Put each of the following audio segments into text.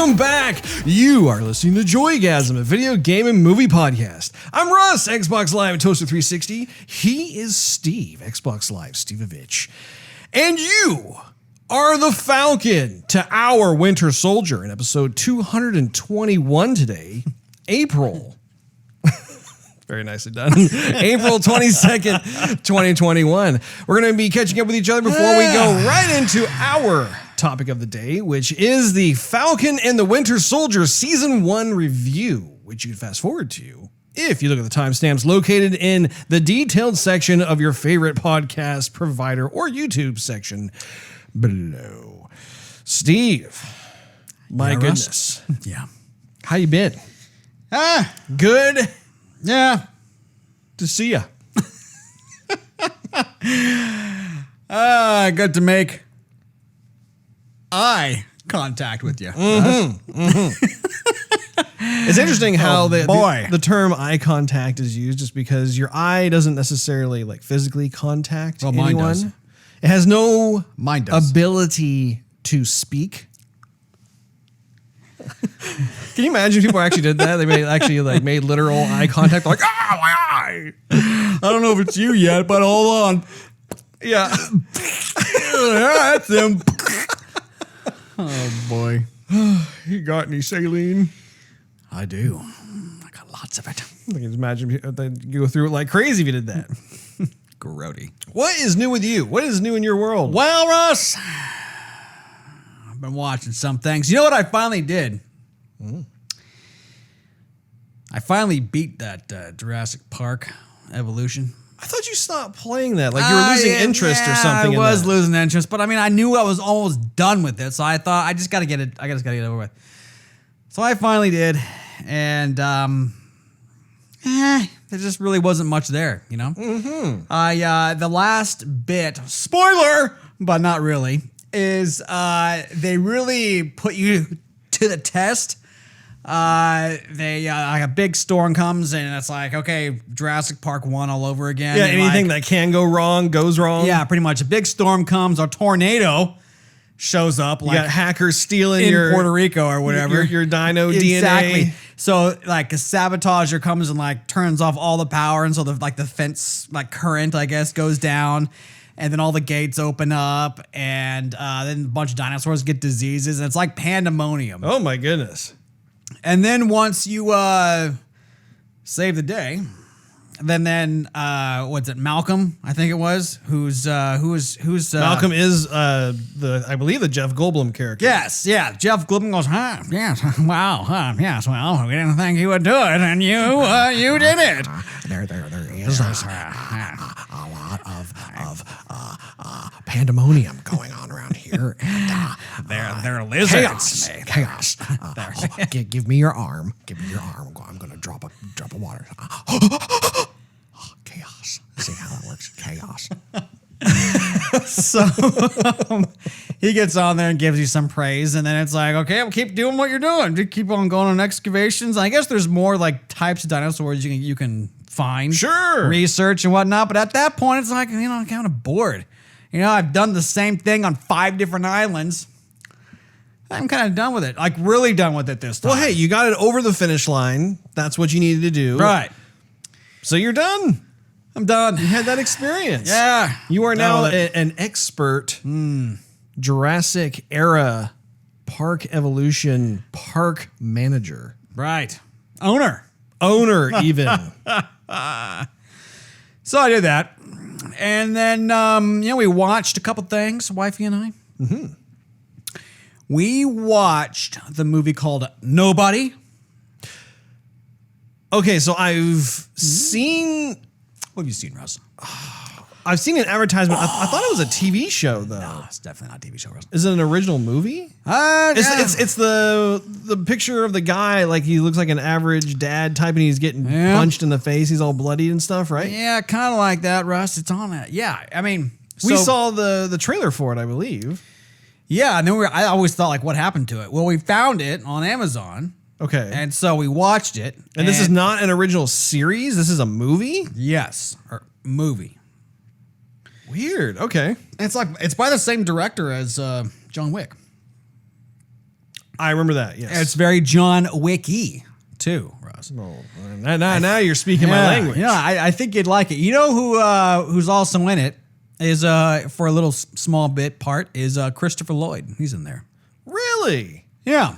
Welcome back! You are listening to Joygasm, a video game and movie podcast. I'm Russ, Xbox Live Toaster 360. He is Steve, Xbox Live Stevevich. And you are the Falcon to our Winter Soldier in episode 221 today, April. Very nicely done. April 22nd, 2021. We're going to be catching up with each other before we go right into our topic of the day, which is the Falcon and the Winter Soldier Season 1 review, which you can fast forward to if you look at the timestamps located in the detailed section of your favorite podcast provider or YouTube section below. Steve, my goodness. Russ? Yeah. How you been? Good. Yeah. To see ya. Good to make eye contact with you. It's interesting how the term eye contact is used, just because your eye doesn't necessarily like physically contact anyone. Mine does. It has no Mine does. ability to speak. Can you imagine if people actually did that? They made literal eye contact, like, ah, my eye. I don't know if it's you yet, but hold on. Yeah. Yeah, that's him. Oh, boy. You got any saline? I do. I got lots of it. I can imagine you go through it like crazy if you did that. Grody. What is new with you? What is new in your world? Well, Russ, I've been watching some things. You know what I finally did? I finally beat that Jurassic Park Evolution. I thought you stopped playing that. Like you were losing interest or something. I was losing interest, but I mean, I knew I was almost done with it, so I thought I just got to get it. I just got to get it over with. So I finally did, and there just really wasn't much there, you know. The last bit, spoiler, but not really, is they really put you to the test. Like a big storm comes and it's like, okay, Jurassic Park 1 all over again. Yeah, and anything that can go wrong goes wrong. Yeah, pretty much. A big storm comes, a tornado shows up. You got hackers stealing in Puerto Rico or whatever. Your dino exactly. DNA. So like a sabotager comes and like turns off all the power, and so the fence current, I guess, goes down. And then all the gates open up, and then a bunch of dinosaurs get diseases, and it's like pandemonium. Oh my goodness. And then once you save the day, then what's it? Malcolm, I think it was, who's Malcolm is I believe the Jeff Goldblum character. Yes, yeah. Jeff Goldblum goes, yes, wow, yes, well, we didn't think you would do it, and you did it. There is a lot of pandemonium going on around here. And, they're lizards. Chaos. Give me your arm. Give me your arm. I'm going to drop a water. Chaos. See how that works? Chaos. So he gets on there and gives you some praise, and then it's like, okay, I'll keep doing what you're doing. Just keep on going on excavations. I guess there's more like types of dinosaurs you can find, research and whatnot. But at that point, it's like, I'm kind of bored. I've done the same thing on 5 different islands. I'm kind of done with it. Like really done with it this time. Well, hey, you got it over the finish line. That's what you needed to do. Right. So you're done. I'm done. You had that experience. Yeah. You are now an expert Jurassic era park evolution park manager. Right. Owner even. So I did that. And then, we watched a couple things, wifey and I. Mm-hmm. We watched the movie called Nobody. Okay, so I've seen... What have you seen, Russ? I've seen an advertisement. I thought it was a TV show, though. No, it's definitely not a TV show, Russ. Is it an original movie? It's the picture of the guy, like he looks like an average dad type, and he's getting punched in the face. He's all bloodied and stuff, right? Yeah, kind of like that, Russ. It's on it. Yeah, I mean... We saw the trailer for it, I believe. Yeah, and then I always thought, like, what happened to it? Well, we found it on Amazon. Okay. And so we watched it. And this is not an original series? This is a movie? Yes. Or movie. Weird. Okay. It's by the same director as John Wick. I remember that, yes. It's very John Wick-y, too, Russ. Oh, now you're speaking my language. Yeah, I think you'd like it. You know who's also in it is, for a little small bit part, is Christopher Lloyd. He's in there. Really? Yeah.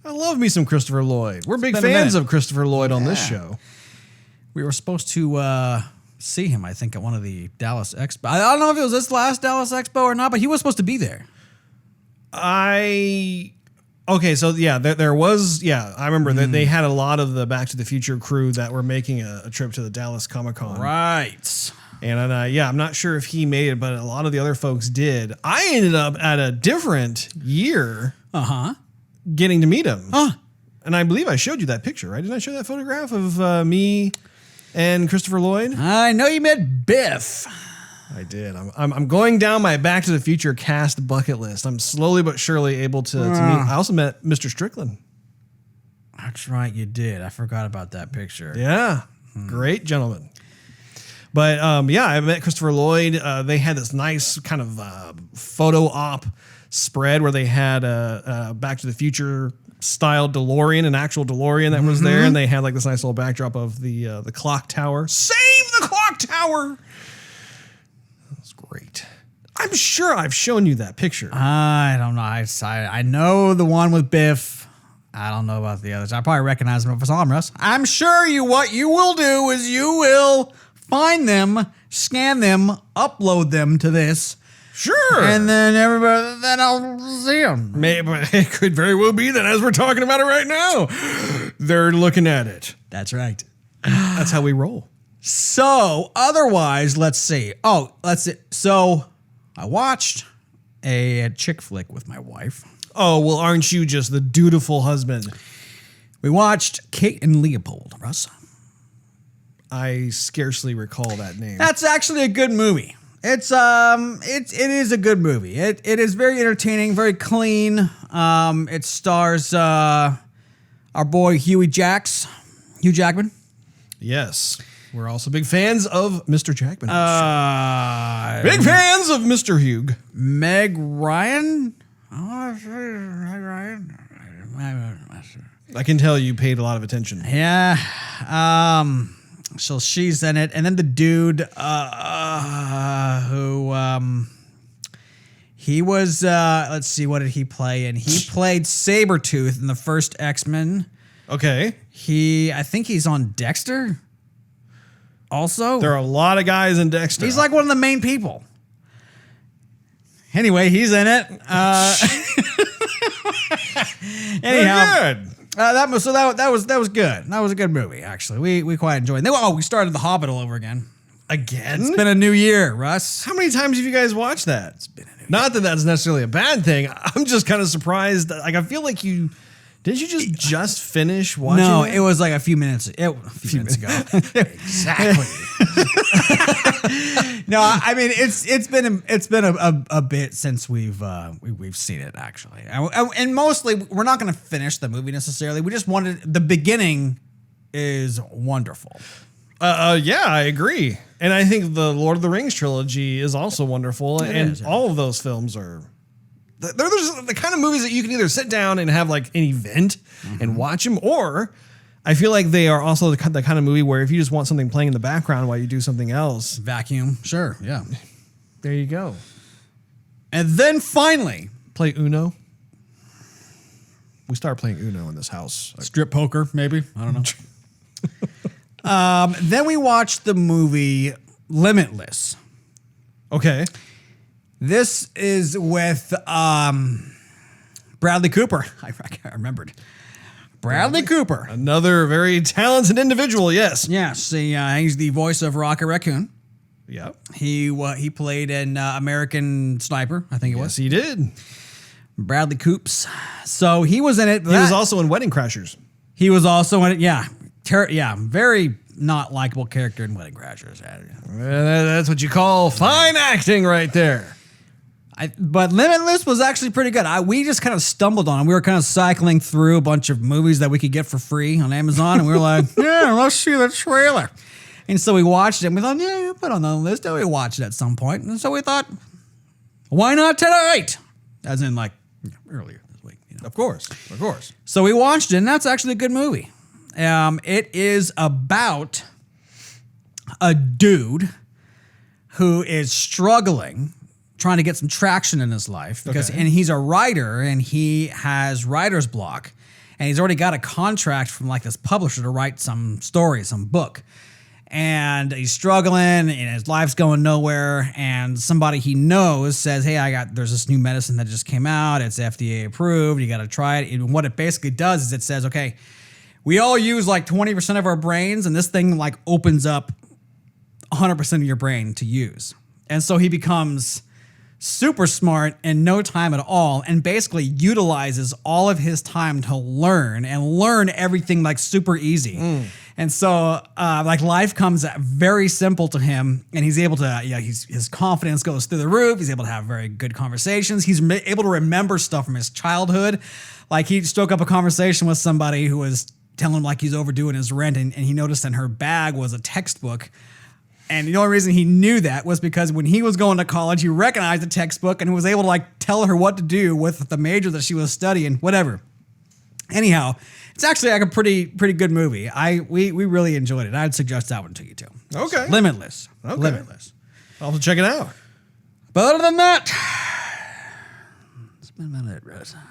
I love me some Christopher Lloyd. We're big been a fans minute. of Christopher Lloyd on this show. We were supposed to see him, I think, at one of the Dallas Expo. I don't know if it was this last Dallas Expo or not, but he was supposed to be there. Okay, so yeah, there was, I remember that they had a lot of the Back to the Future crew that were making a trip to the Dallas Comic-Con. Right. And I'm not sure if he made it, but a lot of the other folks did. I ended up at a different year getting to meet him. And I believe I showed you that picture, right? Didn't I show that photograph of me and Christopher Lloyd? I know you met Biff. I did. I'm going down my Back to the Future cast bucket list. I'm slowly but surely able to meet. I also met Mr. Strickland. That's right, you did. I forgot about that picture. Yeah. Great gentleman. But I met Christopher Lloyd. They had this nice kind of photo op spread where they had a Back to the Future style DeLorean, an actual DeLorean that was there, and they had like this nice little backdrop of the clock tower. Save the clock tower! That's great. I'm sure I've shown you that picture. I don't know. I know the one with Biff. I don't know about the others. I probably recognize them if I saw them, Russ. I'm sure what you will do is you will find them, scan them, upload them to this. Sure. And then I'll see them. Maybe it could very well be that as we're talking about it right now, they're looking at it. That's right. That's how we roll. So, otherwise, let's see. So, I watched a chick flick with my wife. Oh, well, aren't you just the dutiful husband? We watched Kate and Leopold, Russ. I scarcely recall that name. That's actually a good movie. It is a good movie. It is very entertaining, very clean. It stars our boy Hugh Jackman. Yes. We're also big fans of Mr. Jackman. Big big fans of Mr. Hugh. Meg Ryan. Oh, Meg Ryan. I can tell you paid a lot of attention. Yeah. So she's in it, and then the dude who he was. Let's see, what did he play in? He played Sabretooth in the first X-Men. Okay. I think he's on Dexter. Also, There are a lot of guys in Dexter. he's like one of the main people. Anyway, he's in it. Anyhow, good. that was good. That was a good movie, actually. We quite enjoyed it. We started The Hobbit all over again. Again? It's been a new year, Russ. How many times have you guys watched that? It's been a new year. Not that that's necessarily a bad thing. I'm just kind of surprised. Like, I feel like didn't you just finish watching No, it? it was like a few minutes ago. Exactly. No, I mean it's been a bit since we've seen it, actually, and mostly we're not going to finish the movie necessarily. We just wanted the beginning is wonderful. Yeah, I agree. And I think the Lord of the Rings trilogy is also wonderful. All of those films are. They're the kind of movies that you can either sit down and have like an event and watch them, or I feel like they are also the kind of movie where if you just want something playing in the background while you do something else. Vacuum, sure, yeah. There you go. And then finally, Play Uno. We started playing Uno in this house. strip poker, maybe. I don't know. Then we watched the movie Limitless. Okay. This is with Bradley Cooper. I remembered. Bradley Cooper. Another very talented individual, yes. Yes, he's the voice of Rocket Raccoon. Yep. He played in American Sniper, I think it was. Yes, he did. Bradley Coops. So he was in it. He was also in Wedding Crashers. He was also in it. Yeah. Very not likable character in Wedding Crashers. That's what you call fine acting right there. But Limitless was actually pretty good. We just kind of stumbled on it. We were kind of cycling through a bunch of movies that we could get for free on Amazon, and we were like, yeah, let's see the trailer. And so we watched it, and we thought, yeah, we'll put it on the list. And we watched it at some point. And so we thought, why not tonight? As in, like, earlier this week. Of course. So we watched it, and that's actually a good movie. It is about a dude who is struggling, trying to get some traction in his life, and he's a writer, and he has writer's block, and he's already got a contract from like this publisher to write some story, some book. And he's struggling, and his life's going nowhere. And somebody he knows says, "Hey, there's this new medicine that just came out. It's FDA approved. You got to try it." And what it basically does is it says, "Okay, we all use like 20% of our brains, and this thing like opens up 100% of your brain to use." And so he becomes super smart in no time at all, and basically utilizes all of his time to learn everything like super easy. And so, like, life comes very simple to him, and he's able to, his confidence goes through the roof. He's able to have very good conversations. He's able to remember stuff from his childhood. Like, he struck up a conversation with somebody who was telling him, like, he's overdoing his rent, and he noticed in her bag was a textbook. And the only reason he knew that was because when he was going to college, he recognized the textbook and was able to, like, tell her what to do with the major that she was studying, whatever. Anyhow, it's actually like a pretty good movie. We really enjoyed it. I'd suggest that one to you too. Okay. Limitless. Okay. Limitless. I'll have to check it out. But other than that, that's been about it, Russ. How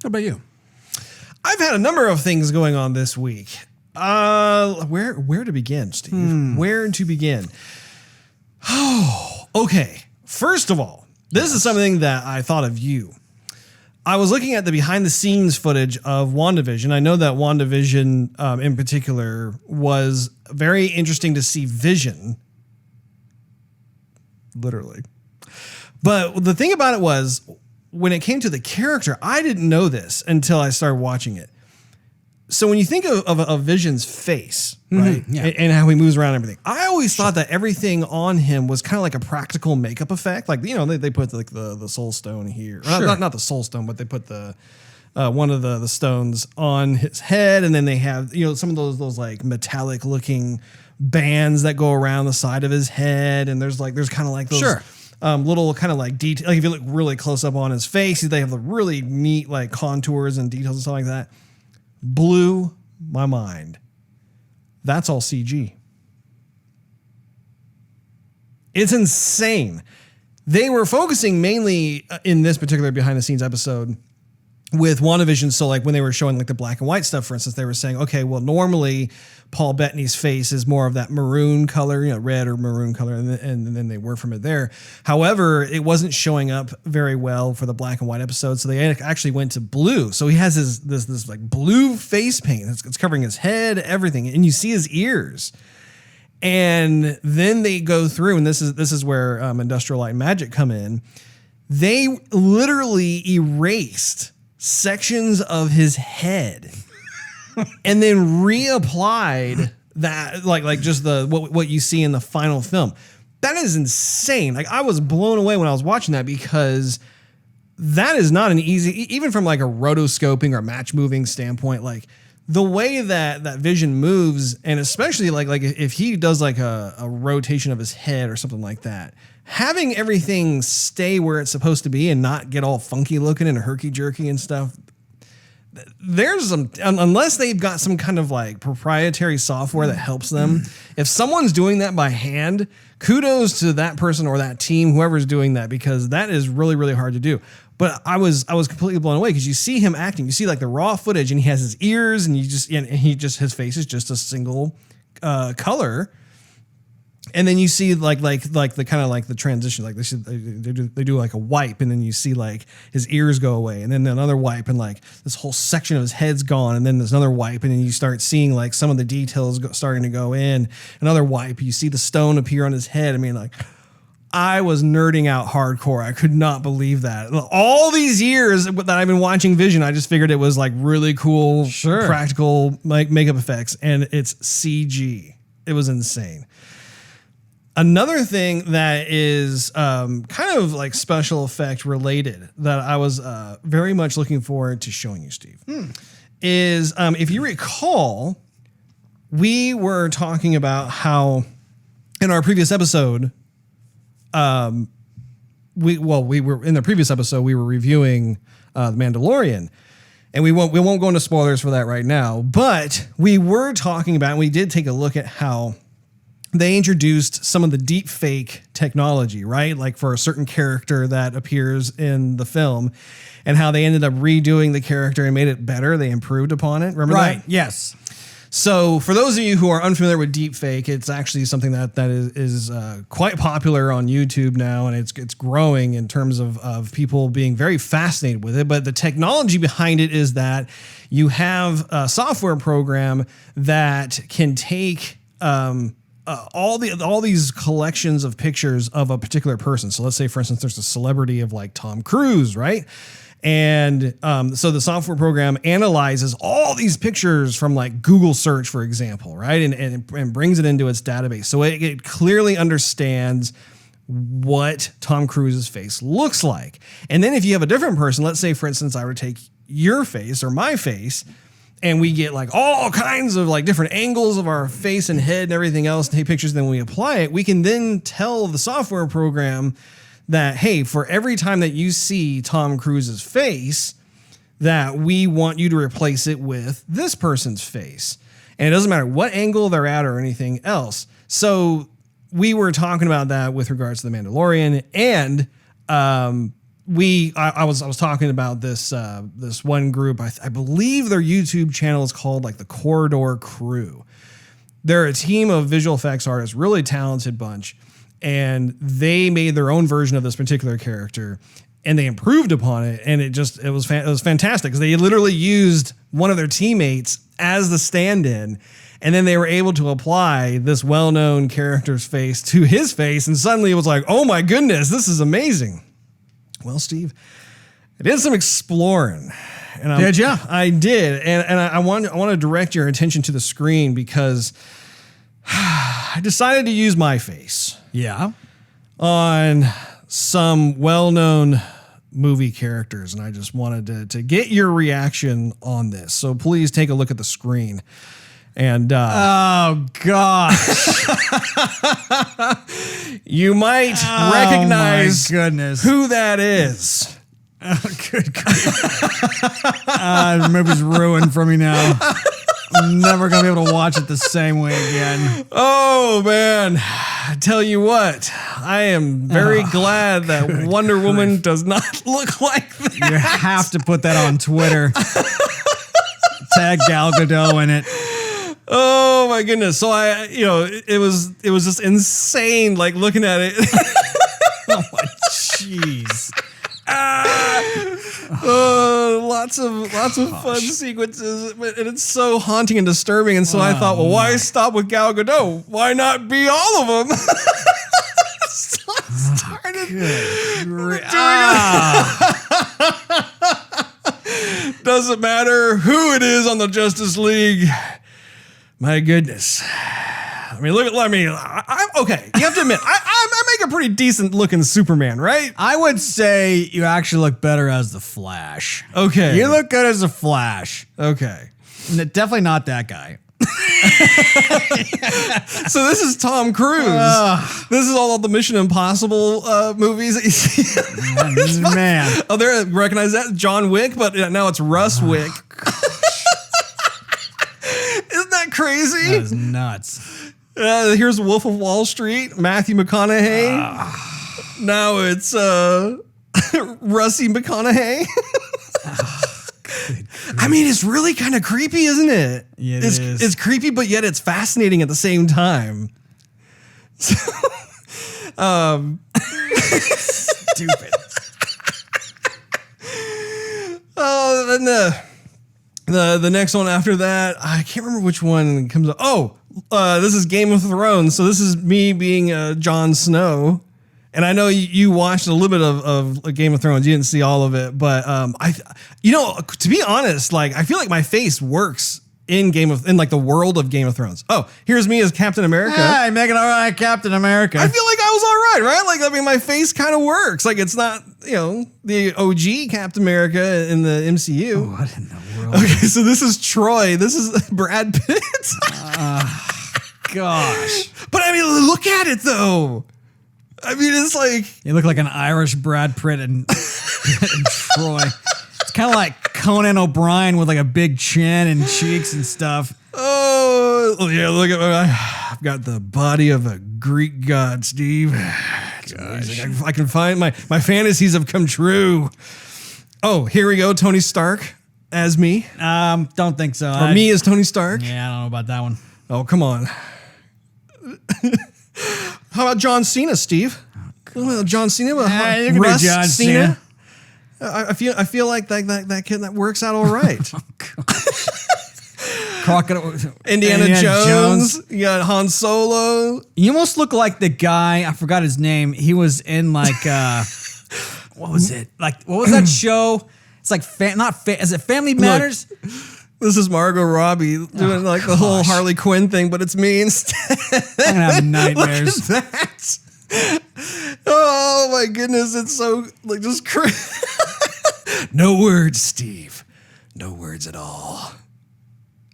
about you? I've had a number of things going on this week. Where to begin, Steve? Where to begin? Oh, okay. First of all, this is something that I thought of you. I was looking at the behind the scenes footage of WandaVision. I know that WandaVision in particular was very interesting to see Vision. Literally. But the thing about it was, when it came to the character, I didn't know this until I started watching it. So when you think of Vision's face, right, and how he moves around and everything, I always thought that everything on him was kind of like a practical makeup effect. Like, they put like the soul stone here. Sure. Not the soul stone, but they put the one of the stones on his head, and then they have some of those like metallic looking bands that go around the side of his head, and there's kind of like those little kind of like detail. Like if you look really close up on his face, they have the really neat like contours and details and stuff like that. Blew my mind. That's all CG. It's insane. They were focusing mainly in this particular behind the scenes episode with WandaVision. So like when they were showing like the black and white stuff, for instance, they were saying, okay, well, normally Paul Bettany's face is more of that maroon color, red or maroon color. And then they work from it there. However, it wasn't showing up very well for the black and white episode. So they actually went to blue. So he has this like blue face paint. It's covering his head, everything. And you see his ears. And then they go through, and this is where Industrial Light and Magic come in. They literally erased sections of his head and then reapplied that like just what you see in the final film. That is insane. Like, I was blown away when I was watching that, because that is not an easy, even from like a rotoscoping or match moving standpoint, like the way that Vision moves, and especially like if he does like a rotation of his head or something like that, having everything stay where it's supposed to be and not get all funky looking and herky jerky and stuff. There's some, unless they've got some kind of like proprietary software that helps them. If someone's doing that by hand, kudos to that person or that team, whoever's doing that, because that is really, really hard to do. But I was completely blown away, because you see him acting, you see like the raw footage, and he has his ears, and his face is just a single color. And then you see like the kind of like the transition, like they do like a wipe, and then you see like his ears go away, and then another wipe, and like this whole section of his head's gone, and then there's another wipe, and then you start seeing like some of the details starting to go in. Another wipe, you see the stone appear on his head. I mean, like, I was nerding out hardcore. I could not believe that. All these years that I've been watching Vision, I just figured it was like really cool, practical like makeup effects, and it's CG. It was insane. Another thing that is kind of like special effect related that I was very much looking forward to showing you, Steve, is if you recall, we were talking about how in our previous episode, we were in the previous episode, we were reviewing The Mandalorian. And we won't go into spoilers for that right now, but we were talking about, and we did take a look at how they introduced some of the deep fake technology, right? Like for a certain character that appears in the film, and how they ended up redoing the character and made it better. They improved upon it. Remember that? Right. Yes. So for those of you who are unfamiliar with deepfake, it's actually something that is quite popular on YouTube now, and it's growing in terms of people being very fascinated with it. But the technology behind it is that you have a software program that can take all these collections of pictures of a particular person. So let's say, for instance, there's a celebrity of like Tom Cruise, right? And so the software program analyzes all these pictures from like Google search, for example, right? And brings it into its database. So it clearly understands what Tom Cruise's face looks like. And then if you have a different person, let's say, for instance, I were to take your face or my face, and we get like all kinds of like different angles of our face and head and everything else, take pictures, then we apply it, we can then tell the software program that, hey, for every time that you see Tom Cruise's face, that we want you to replace it with this person's face. And it doesn't matter what angle they're at or anything else. So we were talking about that with regards to The Mandalorian, and I was talking about this one group. I believe their YouTube channel is called like the Corridor Crew. They're a team of visual effects artists, really talented bunch. And they made their own version of this particular character, and they improved upon it. And it was fantastic, because they literally used one of their teammates as the stand-in, and then they were able to apply this well-known character's face to his face. And suddenly it was like, oh my goodness, this is amazing. Well, Steve, I did some exploring. And Did you? I did. And I want to direct your attention to the screen, because I decided to use my face. Yeah. On some well-known movie characters, and I just wanted to get your reaction on this. So please take a look at the screen. And oh gosh, you might recognize who that is. Oh, good grief. The movie's ruined for me now. I'm never gonna be able to watch it the same way again. Oh man, I tell you what, I am very glad that Wonder Woman does not look like that. You have to put that on Twitter. Tag Gal Gadot in it. Oh my goodness! So it was just insane, like looking at it. Oh my jeez. Lots of fun sequences, and it's so haunting and disturbing. And so I thought, well, why stop with Gal Gadot? Why not be all of them? So I started doing it. Doesn't matter who it is on the Justice League. My goodness. I mean, okay. You have to admit, I make a pretty decent looking Superman, right? I would say you actually look better as the Flash. Okay. You look good as the Flash. Okay. Definitely not that guy. So this is Tom Cruise. This is all of the Mission Impossible movies that you see. Man. Oh, there, recognize that? John Wick, but now it's Russ Wick. Isn't that crazy? That is nuts. Here's Wolf of Wall Street, Matthew McConaughey. Now it's Russie McConaughey. I mean, it's really kind of creepy, isn't it? Yeah, it is. It's creepy, but yet it's fascinating at the same time. Stupid. Oh, and the next one after that, I can't remember which one comes up. Oh, this is Game of Thrones. So this is me being Jon Snow. And I know you watched a little bit of Game of Thrones. You didn't see all of it, but to be honest, like I feel like my face works in like the world of Game of Thrones. Oh, here's me as Captain America. Hey, making all right, Captain America. I feel like I was all right? Like, I mean, my face kind of works. Like, it's not, the OG Captain America in the MCU. What in the world? Okay, so this is Troy. This is Brad Pitt. Gosh. But I mean, look at it though. I mean, it's like You look like an Irish Brad Pitt and Troy. It's kind of like Conan O'Brien with like a big chin and cheeks and stuff. oh yeah, look at I've got the body of a Greek god, Steve. It's amazing. I can find my fantasies have come true. Oh, here we go, Tony Stark as me, Don't think so. or me as Tony Stark. Yeah, I don't know about that one. Oh, come on. How about John Cena, Steve? John Cena, Yeah, you can be Russ John Cena. Cena. I feel like that kid that works out all right. Indiana Jones. You got Han Solo. You almost look like the guy. I forgot his name. He was in like what was it? Like what was that show? It's like is it Family Matters? Look, this is Margot Robbie doing like the whole Harley Quinn thing, but it's me instead. I'm gonna have nightmares. Look at that. Oh my goodness, it's so like just no words, Steve. No words at all.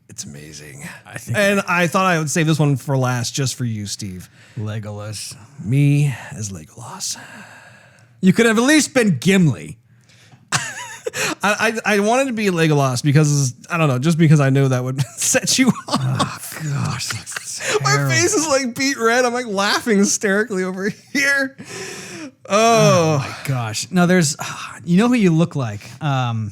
It's amazing. I thought I would save this one for last just for you, Steve. Legolas. Me as Legolas. You could have at least been Gimli. I wanted to be Legolas because, I don't know, just because I know that would set you off. Oh, gosh. That's My face is like beet red. I'm like laughing hysterically over here. Oh my gosh. No, you know who you look like. And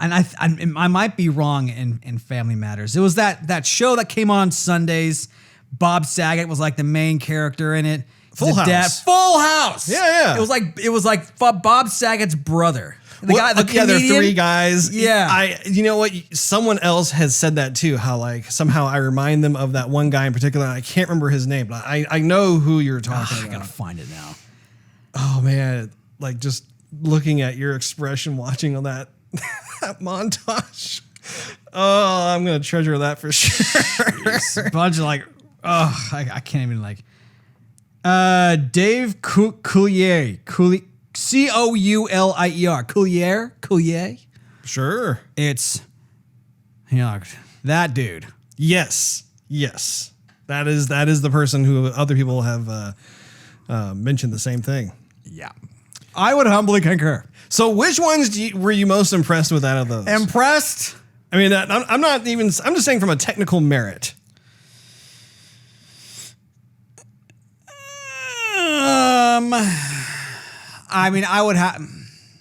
I might be wrong in Family Matters. It was that show that came on Sundays. Bob Saget was like the main character in it. Full House. Full House. Yeah. It was like Bob Saget's brother. The guy, the there are comedian. three guys. Yeah. You know what? Someone else has said that too. How like somehow I remind them of that one guy in particular. And I can't remember his name, but I know who you're talking about. I gotta find it now. Oh man, like just looking at your expression watching on that that montage. Oh, I'm gonna treasure that for sure. A bunch of like, I can't even like. Dave Coulier. Coulier. Coulier. Sure. It's, that dude. Yes. That is the person who other people have mentioned the same thing. Yeah. I would humbly concur. So which ones were you most impressed with out of those? Impressed? I mean, I'm not even, I'm just saying from a technical merit. I mean, I would have.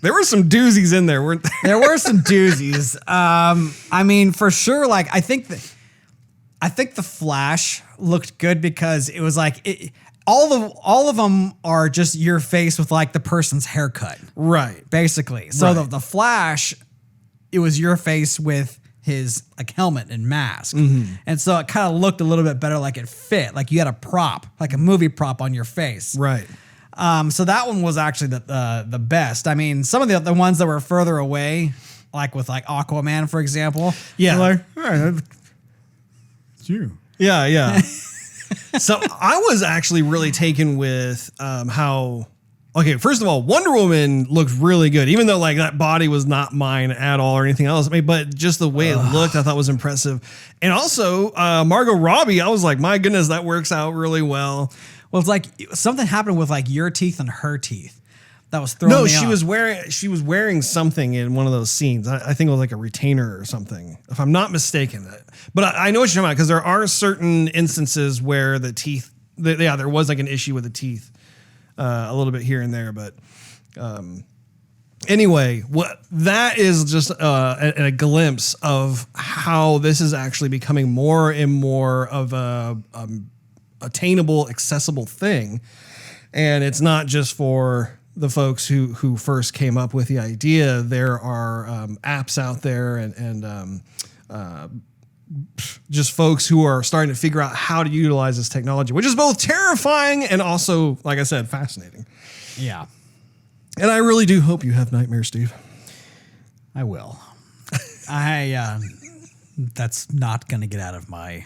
There were some doozies in there, weren't there? There were some doozies. I mean, for sure. Like, I think the Flash looked good because it was like all of them are just your face with like the person's haircut, Right. basically. So Right. the Flash, it was your face with his like helmet and mask, and so it kind of looked a little bit better, like it fit, like you had a prop, like a movie prop on your face. Right. So that one was actually the best. I mean, some of the ones that were further away, like with like Aquaman, for example. Yeah. Like, all right, it's you. Yeah. So I was actually really taken with how. Okay, first of all, Wonder Woman looked really good, even though like that body was not mine at all or anything else. I mean, but just the way it looked, I thought was impressive. And also, Margot Robbie, I was like, my goodness, that works out really well. Well, it's like something happened with like your teeth and her teeth. That was throwing me off. she was wearing something in one of those scenes. I think it was like a retainer or something, if I'm not mistaken. But I know what you're talking about because there are certain instances where the teeth, there was like an issue with the teeth. A little bit here and there, but anyway, that is just a glimpse of how this is actually becoming more and more of a attainable, accessible thing, and it's not just for the folks who first came up with the idea. There are apps out there and just folks who are starting to figure out how to utilize this technology, which is both terrifying and also, like I said, fascinating. Yeah. And I really do hope you have nightmares, Steve. I will. That's not going to get out of my...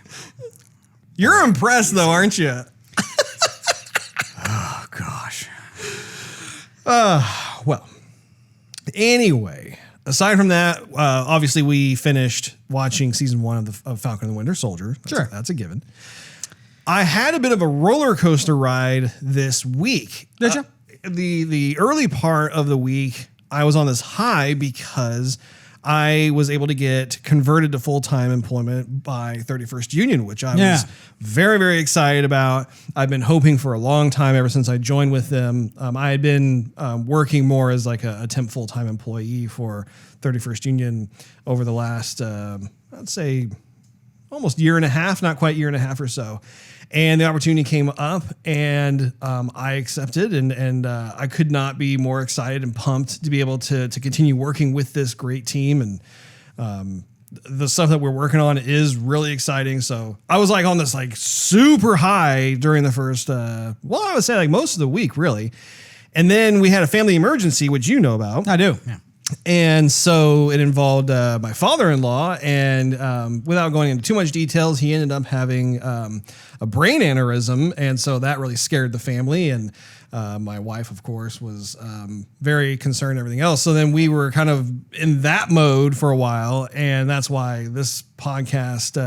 You're impressed, though, aren't you? Oh, gosh. Well, anyway, aside from that, obviously we finished watching season 1 of Falcon the Winter Soldier. That's a given. I had a bit of a roller coaster ride this week. Did you? The early part of the week, I was on this high because I was able to get converted to full-time employment by 31st Union, which I was very, very excited about. I've been hoping for a long time ever since I joined with them. I had been working more as like a temp full-time employee for 31st Union over the last, I'd say, almost year and a half, not quite year and a half or so. And the opportunity came up, and I accepted, and I could not be more excited and pumped to be able to continue working with this great team. And the stuff that we're working on is really exciting. So I was like on this like super high during the first, I would say like most of the week, really. And then we had a family emergency, which you know about. I do. Yeah. And so it involved my father-in-law, and without going into too much details, he ended up having a brain aneurysm, and so that really scared the family. And my wife, of course, was very concerned and everything else. So then we were kind of in that mode for a while, and that's why this podcast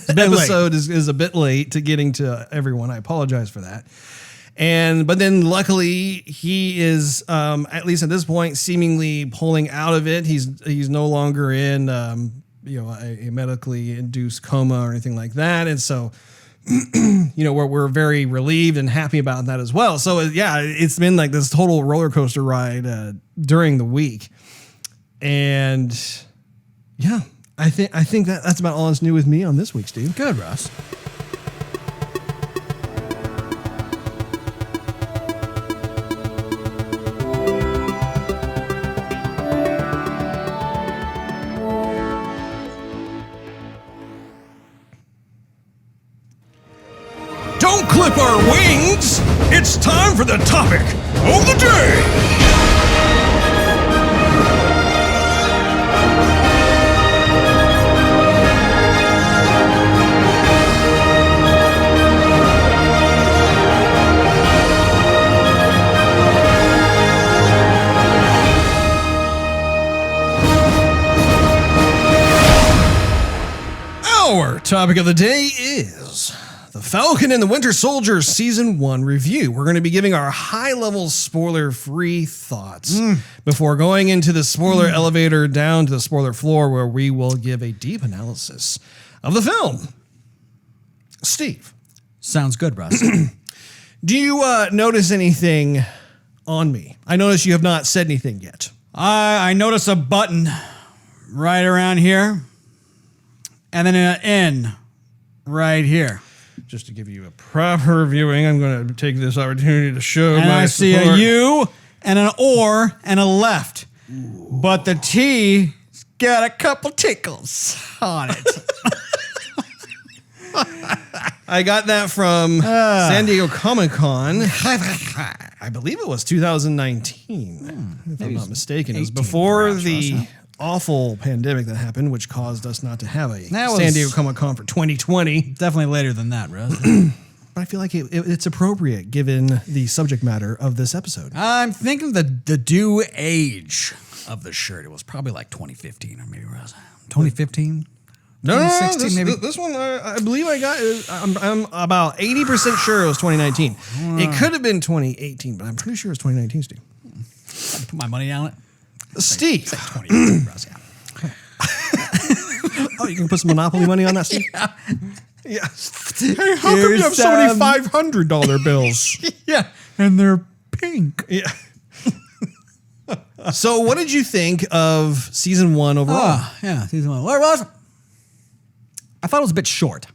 episode is a bit late to getting to everyone. I apologize for that. But then luckily he is, at least at this point, seemingly pulling out of it. He's no longer in, a medically induced coma or anything like that. And so, we're very relieved and happy about that as well. So it's been like this total roller coaster ride, during the week. And yeah, I think that's about all that's new with me on this week, Steve. Good, Russ. Don't clip our wings! It's time for the topic of the day! Our topic of the day is the Falcon and the Winter Soldier Season 1 review. We're going to be giving our high-level spoiler-free thoughts before going into the spoiler elevator down to the spoiler floor, where we will give a deep analysis of the film. Steve. Sounds good, Russ. Do you notice anything on me? I notice you have not said anything yet. I notice a button right around here, and then an N right here. Just to give you a proper viewing, I'm going to take this opportunity to show and my I see support. a U and an or and a left. Ooh. But the T's got a couple tickles on it. I got that from San Diego Comic-Con. I believe it was 2019, if I'm not mistaken. It was before the awful pandemic that happened, which caused us not to have a San Diego Comic-Con for 2020. Definitely later than that, Russ. But I feel like it's appropriate given the subject matter of this episode. I'm thinking the due age of the shirt. It was probably like 2015 or maybe, Russ. 2015? No, maybe. This one, I believe I got. I'm about 80% sure it was 2019. It could have been 2018, but I'm pretty sure it's 2019, Steve. I'd put my money on it. Steve. Say 2018, Russ, yeah. Oh, you can put some Monopoly money on that, Steve? Yeah. Hey, how come you have so many $500 bills? Yeah, and they're pink. Yeah. So what did you think of season 1 overall? Season 1. Well, it was. I thought it was a bit short.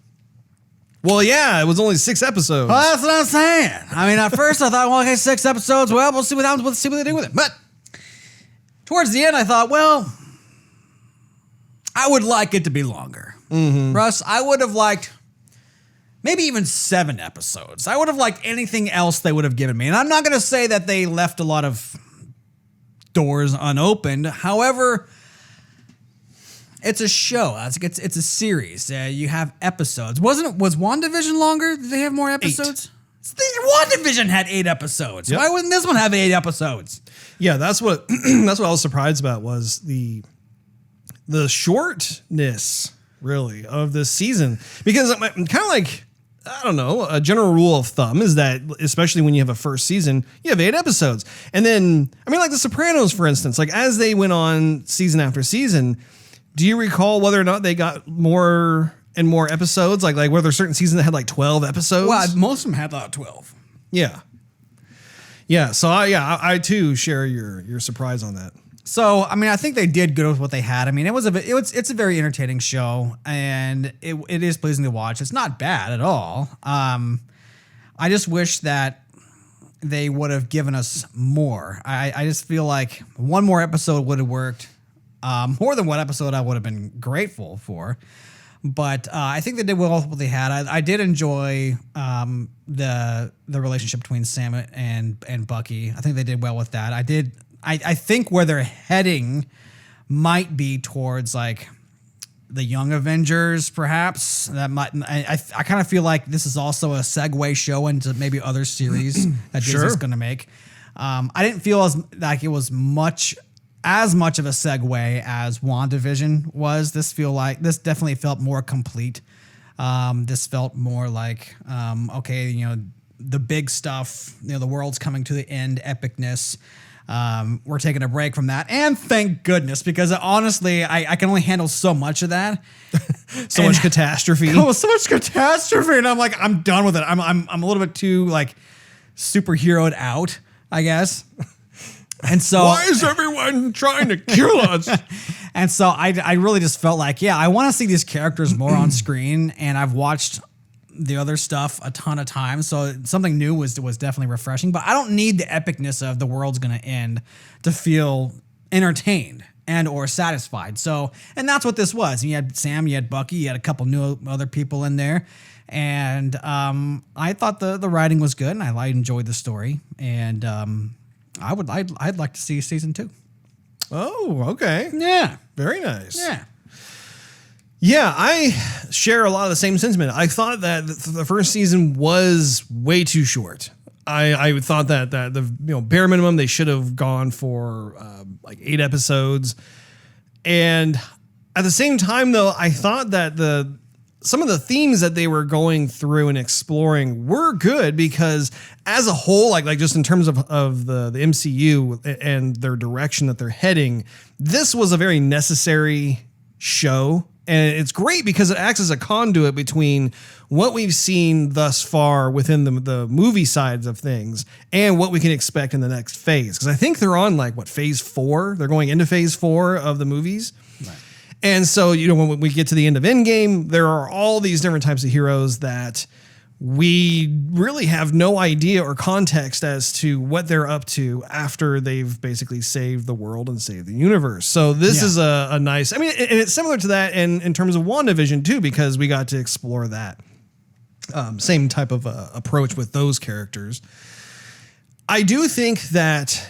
Well, yeah, it was only 6 episodes. Well, that's what I'm saying. I mean, at first I thought, well, okay, 6 episodes. Well, we'll see what happens. We'll see what they do with it. But towards the end, I thought, well, I would like it to be longer. Mm-hmm. Russ, I would have liked maybe even 7 episodes. I would have liked anything else they would have given me. And I'm not going to say that they left a lot of doors unopened. However, it's a show. It's a series. You have episodes. Was WandaVision longer? Did they have more episodes? 8. WandaVision had 8 episodes. Yep. Why wouldn't this one have 8 episodes? Yeah, that's what I was surprised about, was the shortness, really, of this season. Because I'm kind of like, I don't know, a general rule of thumb is that, especially when you have a first season, you have 8 episodes. And then, I mean, like The Sopranos, for instance, like as they went on season after season, do you recall whether or not they got more and more episodes? Like were there certain seasons that had like 12 episodes? Well, most of them had about 12. Yeah. Yeah. So I too share your surprise on that. So, I mean, I think they did good with what they had. I mean, it's a very entertaining show, and it is pleasing to watch. It's not bad at all. I just wish that they would have given us more. I just feel like one more episode would have worked. More than one episode I would have been grateful for. But I think they did well with what they had. I did enjoy the relationship between Sam and Bucky. I think they did well with that. I think where they're heading might be towards like the Young Avengers, perhaps. That might. I kind of feel like this is also a segue show into maybe other series that Disney's going to make. I didn't feel like it was as much of a segue as WandaVision was. This definitely felt more complete. This felt more like okay, the big stuff. The world's coming to the end, epicness. We're taking a break from that, and thank goodness, because honestly, I can only handle so much of that. so much catastrophe. Oh, so much catastrophe, and I'm like, I'm done with it. I'm a little bit too like superheroed out, I guess. And so, why is everyone trying to kill us? And so I really just felt like, I want to see these characters more on screen, and I've watched the other stuff a ton of times, so something new was definitely refreshing. But I don't need the epicness of the world's going to end to feel entertained and or satisfied. So, and that's what this was. You had Sam, you had Bucky, you had a couple new other people in there, and I thought the writing was good, and I enjoyed the story, and I'd like to see season 2. Oh, okay. Yeah, very nice. Yeah. Yeah, I share a lot of the same sentiment. I thought that the first season was way too short. I thought that the bare minimum they should have gone for like 8 episodes, and at the same time though, I thought that some of the themes that they were going through and exploring were good, because as a whole, like just in terms of the MCU and their direction that they're heading, this was a very necessary show. And it's great because it acts as a conduit between what we've seen thus far within the movie sides of things and what we can expect in the next phase. Because I think they're on phase 4? They're going into phase 4 of the movies. Right. And so, when we get to the end of Endgame, there are all these different types of heroes that we really have no idea or context as to what they're up to after they've basically saved the world and saved the universe. So this is a nice, and it's similar to that in terms of WandaVision too, because we got to explore that same type of approach with those characters. I do think that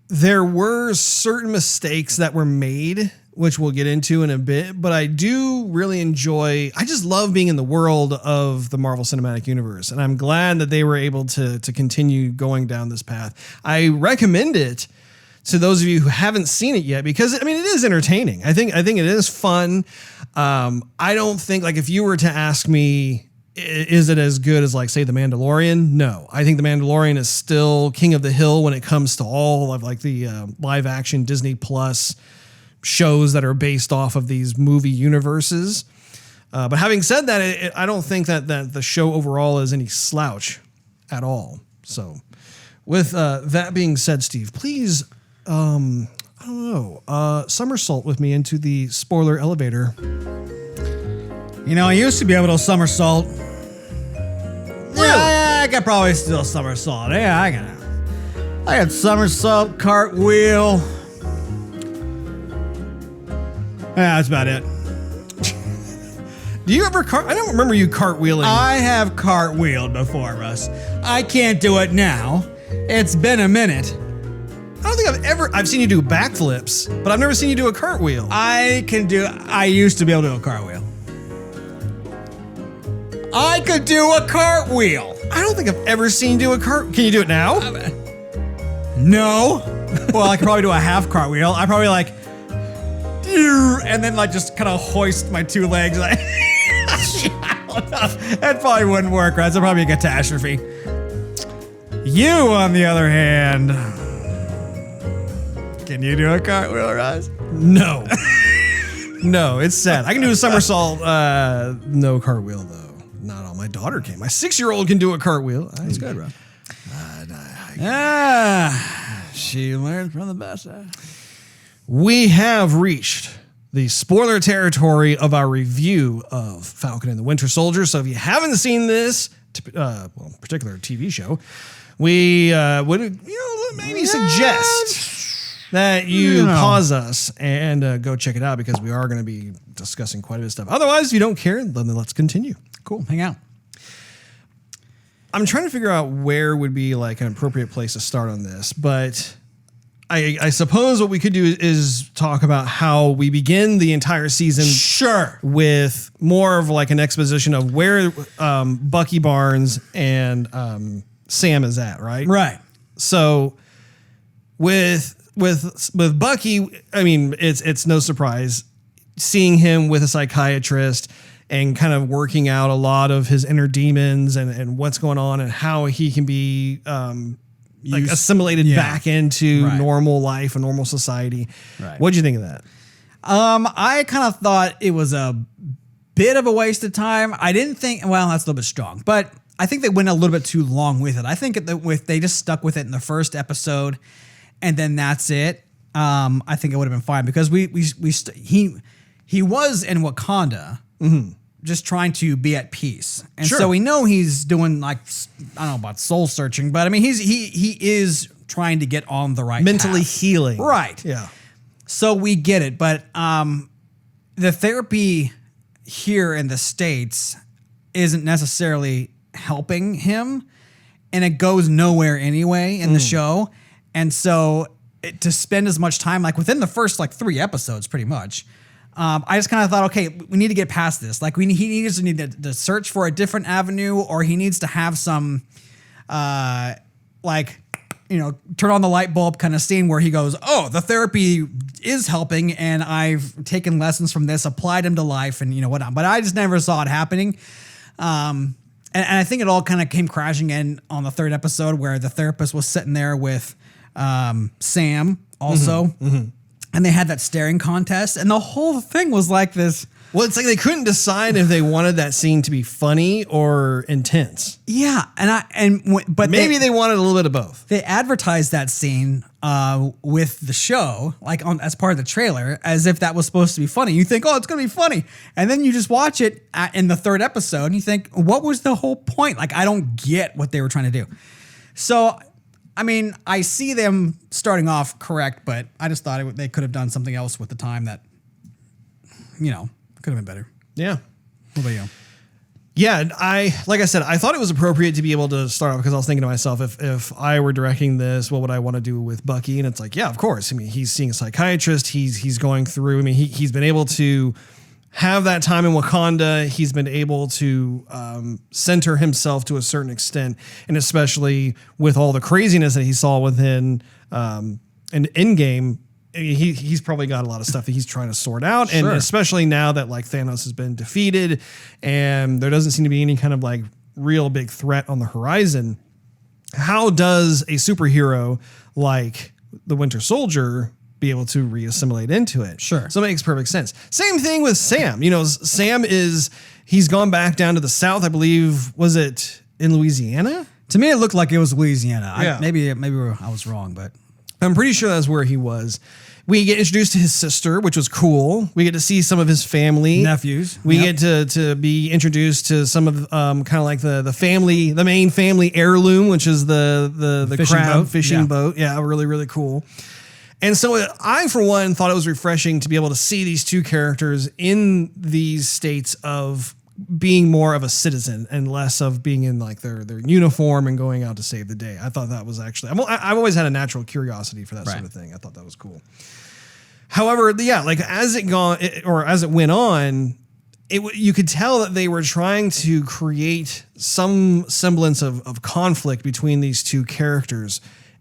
there were certain mistakes that were made, which we'll get into in a bit, but I do really I just love being in the world of the Marvel Cinematic Universe, and I'm glad that they were able to continue going down this path. I recommend it to those of you who haven't seen it yet, because it is entertaining. I think it is fun. I don't think, if you were to ask me, is it as good as say The Mandalorian? No, I think The Mandalorian is still king of the hill when it comes to all of the live action Disney Plus shows that are based off of these movie universes. But having said that, I don't think that the show overall is any slouch at all. So with that being said, Steve, please, somersault with me into the spoiler elevator. I used to be able to somersault. Really? Yeah, I could probably still somersault. Yeah, I got somersault, cartwheel. Yeah, that's about it. Do you ever I don't remember you cartwheeling. I have cartwheeled before, Russ. I can't do it now. It's been a minute. I don't think I've seen you do backflips, but I've never seen you do a cartwheel. I used to be able to do a cartwheel. I could do a cartwheel. I don't think I've ever seen you do a Can you do it now? No. Well, I could probably do a half cartwheel. I probably and then just kind of hoist my 2 legs. That probably wouldn't work, right? That's probably a catastrophe. You, on the other hand, can you do a cartwheel, Russ? No. No, it's sad. I can do a somersault, no cartwheel, though. Not all. My daughter can. My 6-year-old can do a cartwheel. That's good, bro. She learned from the best. We have reached the spoiler territory of our review of Falcon and the Winter Soldier. So if you haven't seen this particular TV show, we would maybe suggest that you pause us and go check it out, because we are going to be discussing quite a bit of stuff. Otherwise, if you don't care, then let's continue. Cool. Hang out. I'm trying to figure out where would be like an appropriate place to start on this, but I suppose what we could do is talk about how we begin the entire season. Sure. With more of like an exposition of where Bucky Barnes and Sam is at, right? Right. So with Bucky, I mean, it's no surprise seeing him with a psychiatrist and kind of working out a lot of his inner demons and what's going on and how he can be assimilated back into normal life and normal society. Right. What'd you think of that? I kind of thought it was a bit of a waste of time. I didn't think, well, that's a little bit strong, but I think they went a little bit too long with it. I think they just stuck with it in the first episode and then that's it. I think it would have been fine, because he was in Wakanda. Mm-hmm. Just trying to be at peace. And so we know he's doing, like, I don't know about soul searching, but I mean, he is trying to get on the right mentally path. Healing. Right. Yeah. So we get it. But the therapy here in the States isn't necessarily helping him, and it goes nowhere anyway in the show. And so to spend as much time, like within the first like 3 episodes, pretty much, I just kind of thought, okay, we need to get past this. Like he needs to search for a different avenue, or he needs to have some, turn on the light bulb kind of scene where he goes, oh, the therapy is helping, and I've taken lessons from this, applied them to life, and whatnot. But I just never saw it happening. And I think it all kind of came crashing in on the 3rd episode, where the therapist was sitting there with Sam also. Mm-hmm. Mm-hmm. And they had that staring contest, and the whole thing was like this. Well, it's like they couldn't decide if they wanted that scene to be funny or intense. Yeah, but maybe they wanted a little bit of both. They advertised that scene with the show, like as part of the trailer, as if that was supposed to be funny. You think, oh, it's going to be funny, and then you just watch it in the 3rd episode, and you think, what was the whole point? Like, I don't get what they were trying to do. So, I mean, I see them starting off correct, but I just thought they could have done something else with the time that, could have been better. Yeah. What about you? Yeah, like I said, I thought it was appropriate to be able to start off, because I was thinking to myself, if I were directing this, what would I want to do with Bucky? And it's like, yeah, of course. I mean, he's seeing a psychiatrist. He's going through. I mean, he's been able to have that time in Wakanda. He's been able to center himself to a certain extent, and especially with all the craziness that he saw within an Endgame, he's probably got a lot of stuff that he's trying to sort out. Sure. And especially now that like Thanos has been defeated and there doesn't seem to be any kind of like real big threat on the horizon, how does a superhero like the Winter Soldier be able to reassimilate into it? Sure. So it makes perfect sense. Same thing with Sam. Sam he's gone back down to the South. I believe, was it in Louisiana? To me, it looked like it was Louisiana. Yeah. Maybe I was wrong, but I'm pretty sure that's where he was. We get introduced to his sister, which was cool. We get to see some of his family. Nephews. We get to be introduced to some of kind of like the main family heirloom, which is the fishing crab boat. fishing boat. Yeah, really, really cool. And so I, for one, thought it was refreshing to be able to see these two characters in these states of being more of a citizen and less of being in like their uniform and going out to save the day. I thought that was actually, I've always had a natural curiosity for that sort of thing. I thought that was cool. However, yeah, like as it went on, you could tell that they were trying to create some semblance of conflict between these two characters.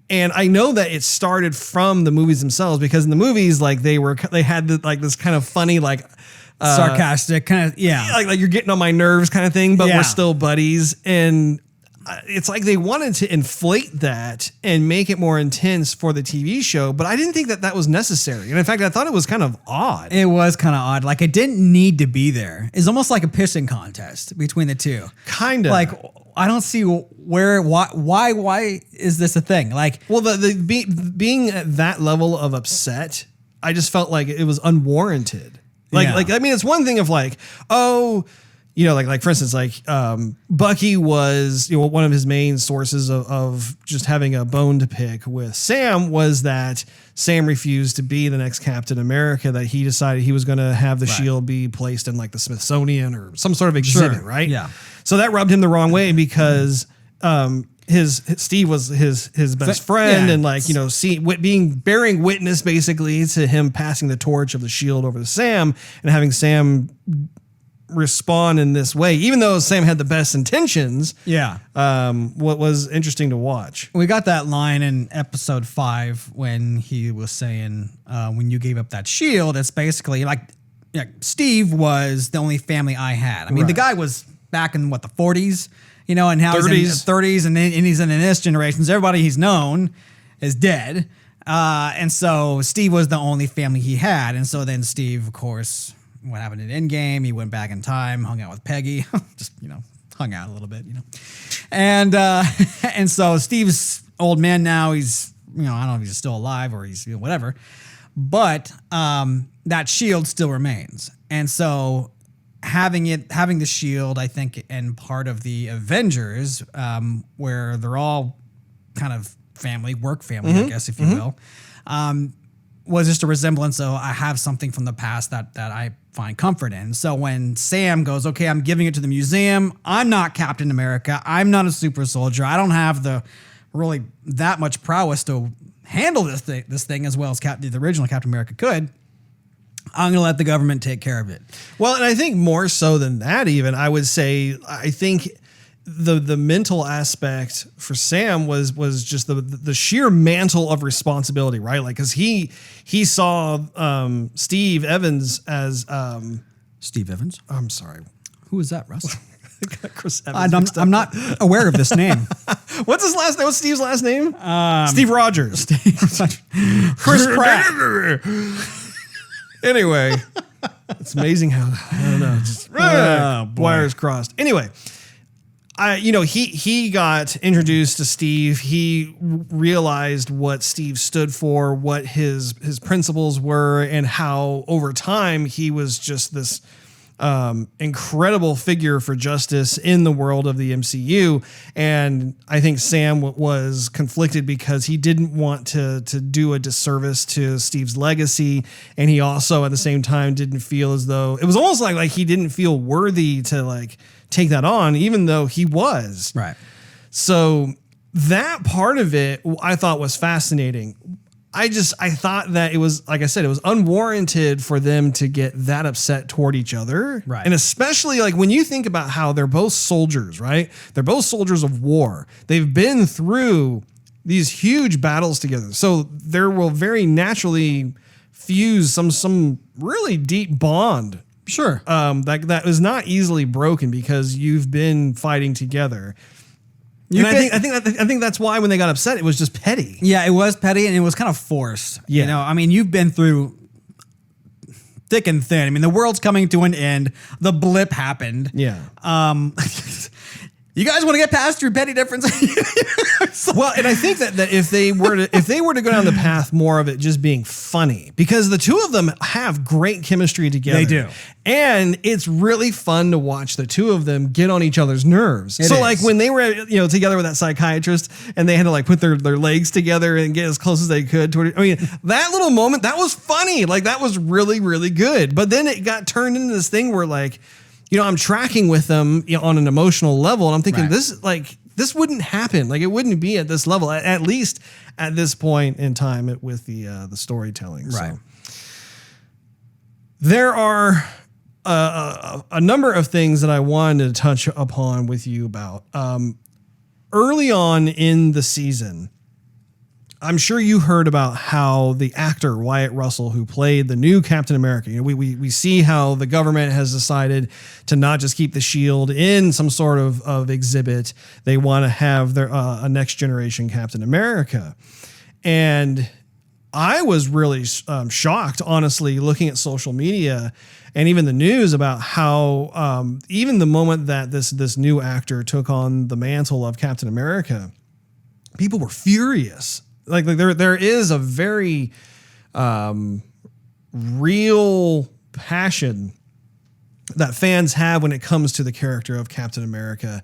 And I know that it started from the movies themselves, because in the movies, like they had like this kind of funny, like, sarcastic kind of, like you're getting on my nerves kind of thing, but Yeah. we're still buddies. And it's like they wanted to inflate that and make it more intense for the TV show, but I didn't think that was necessary. And in fact, I thought it was kind of odd. It was kind of odd. Like, it didn't need to be there. It's almost like a pissing contest between the two. Kind of. Like, I don't see why is this a thing? Like, well, being at that level of upset, I just felt like it was unwarranted. Like, I mean, it's one thing of like, oh, like for instance, like Bucky was, one of his main sources of just having a bone to pick with Sam was that Sam refused to be the next Captain America, that he decided he was going to have the shield be placed in like the Smithsonian or some sort of exhibit, right? Yeah. So that rubbed him the wrong way because his Steve was his best friend, and like, bearing witness basically to him passing the torch of the shield over to Sam and having Sam respond in this way, even though Sam had the best intentions. Yeah. What was interesting to watch. We got that line in episode 5 when he was saying, when you gave up that shield, it's basically like Steve was the only family I had. I mean, the guy was back in the 40s, and now 30s. he's in 30s, and he's in this generation. So everybody he's known is dead. And so Steve was the only family he had. And so then Steve, of course, what happened in Endgame, he went back in time, hung out with Peggy, just, hung out a little bit, And and so Steve's old man now, he's, I don't know if he's still alive or he's whatever, but that shield still remains. And so having the shield, I think, and part of the Avengers, where they're all kind of work family, I guess, if you will, was just a resemblance. So I have something from the past that I find comfort in. So when Sam goes, okay, I'm giving it to the museum. I'm not Captain America. I'm not a super soldier. I don't have really that much prowess to handle this thing as well as the original Captain America could. I'm going to let the government take care of it. Well, and I think more so than that, even I would say, I think the mental aspect for Sam was just the sheer mantle of responsibility, right? Like, because he saw Steve Evans as Steve Evans. I'm sorry, who is that, Russ? Chris Evans. I'm not aware of this name. What's his last name? What's Steve's last name? Steve Rogers. Chris Pratt. Anyway, it's amazing how, I don't know, just wires crossed. Anyway, he got introduced to Steve. He realized what Steve stood for, what his principles were, and how over time he was just this incredible figure for justice in the world of the MCU. And I think Sam was conflicted because he didn't want to do a disservice to Steve's legacy. And he also at the same time didn't feel as though it was almost like he didn't feel worthy to like take that on, even though he was. Right. So that part of it I thought was fascinating. I thought that it was, like I said, it was unwarranted for them to get that upset toward each other. Right. And especially like when you think about how they're both soldiers, right? They're both soldiers of war. They've been through these huge battles together. So there will very naturally fuse some really deep bond. Sure. That is not easily broken because you've been fighting together. I think that's why when they got upset, it was just petty. Yeah, it was petty and it was kind of forced. Yeah. I mean, you've been through thick and thin. I mean, the world's coming to an end. The blip happened. Yeah. You guys want to get past your petty differences? Well, and I think that if they were to go down the path more of it just being funny, because the two of them have great chemistry together. They do. And it's really fun to watch the two of them get on each other's nerves. It so is. like when they were, together with that psychiatrist and they had to like put their legs together and get as close as they could toward it. I mean, that little moment, that was funny. Like that was really, really good. But then it got turned into this thing where like, I'm tracking with them on an emotional level. And I'm thinking this wouldn't happen. Like it wouldn't be at this level, at least at this point in time with the storytelling. Right. So there are a number of things that I wanted to touch upon with you about. Early on in the season, I'm sure you heard about how the actor Wyatt Russell, who played the new Captain America, we see how the government has decided to not just keep the shield in some sort of exhibit. They want to have their a next generation Captain America. And I was really shocked, honestly, looking at social media and even the news about how even the moment that this new actor took on the mantle of Captain America, people were furious. Like there is a very real passion that fans have when it comes to the character of Captain America.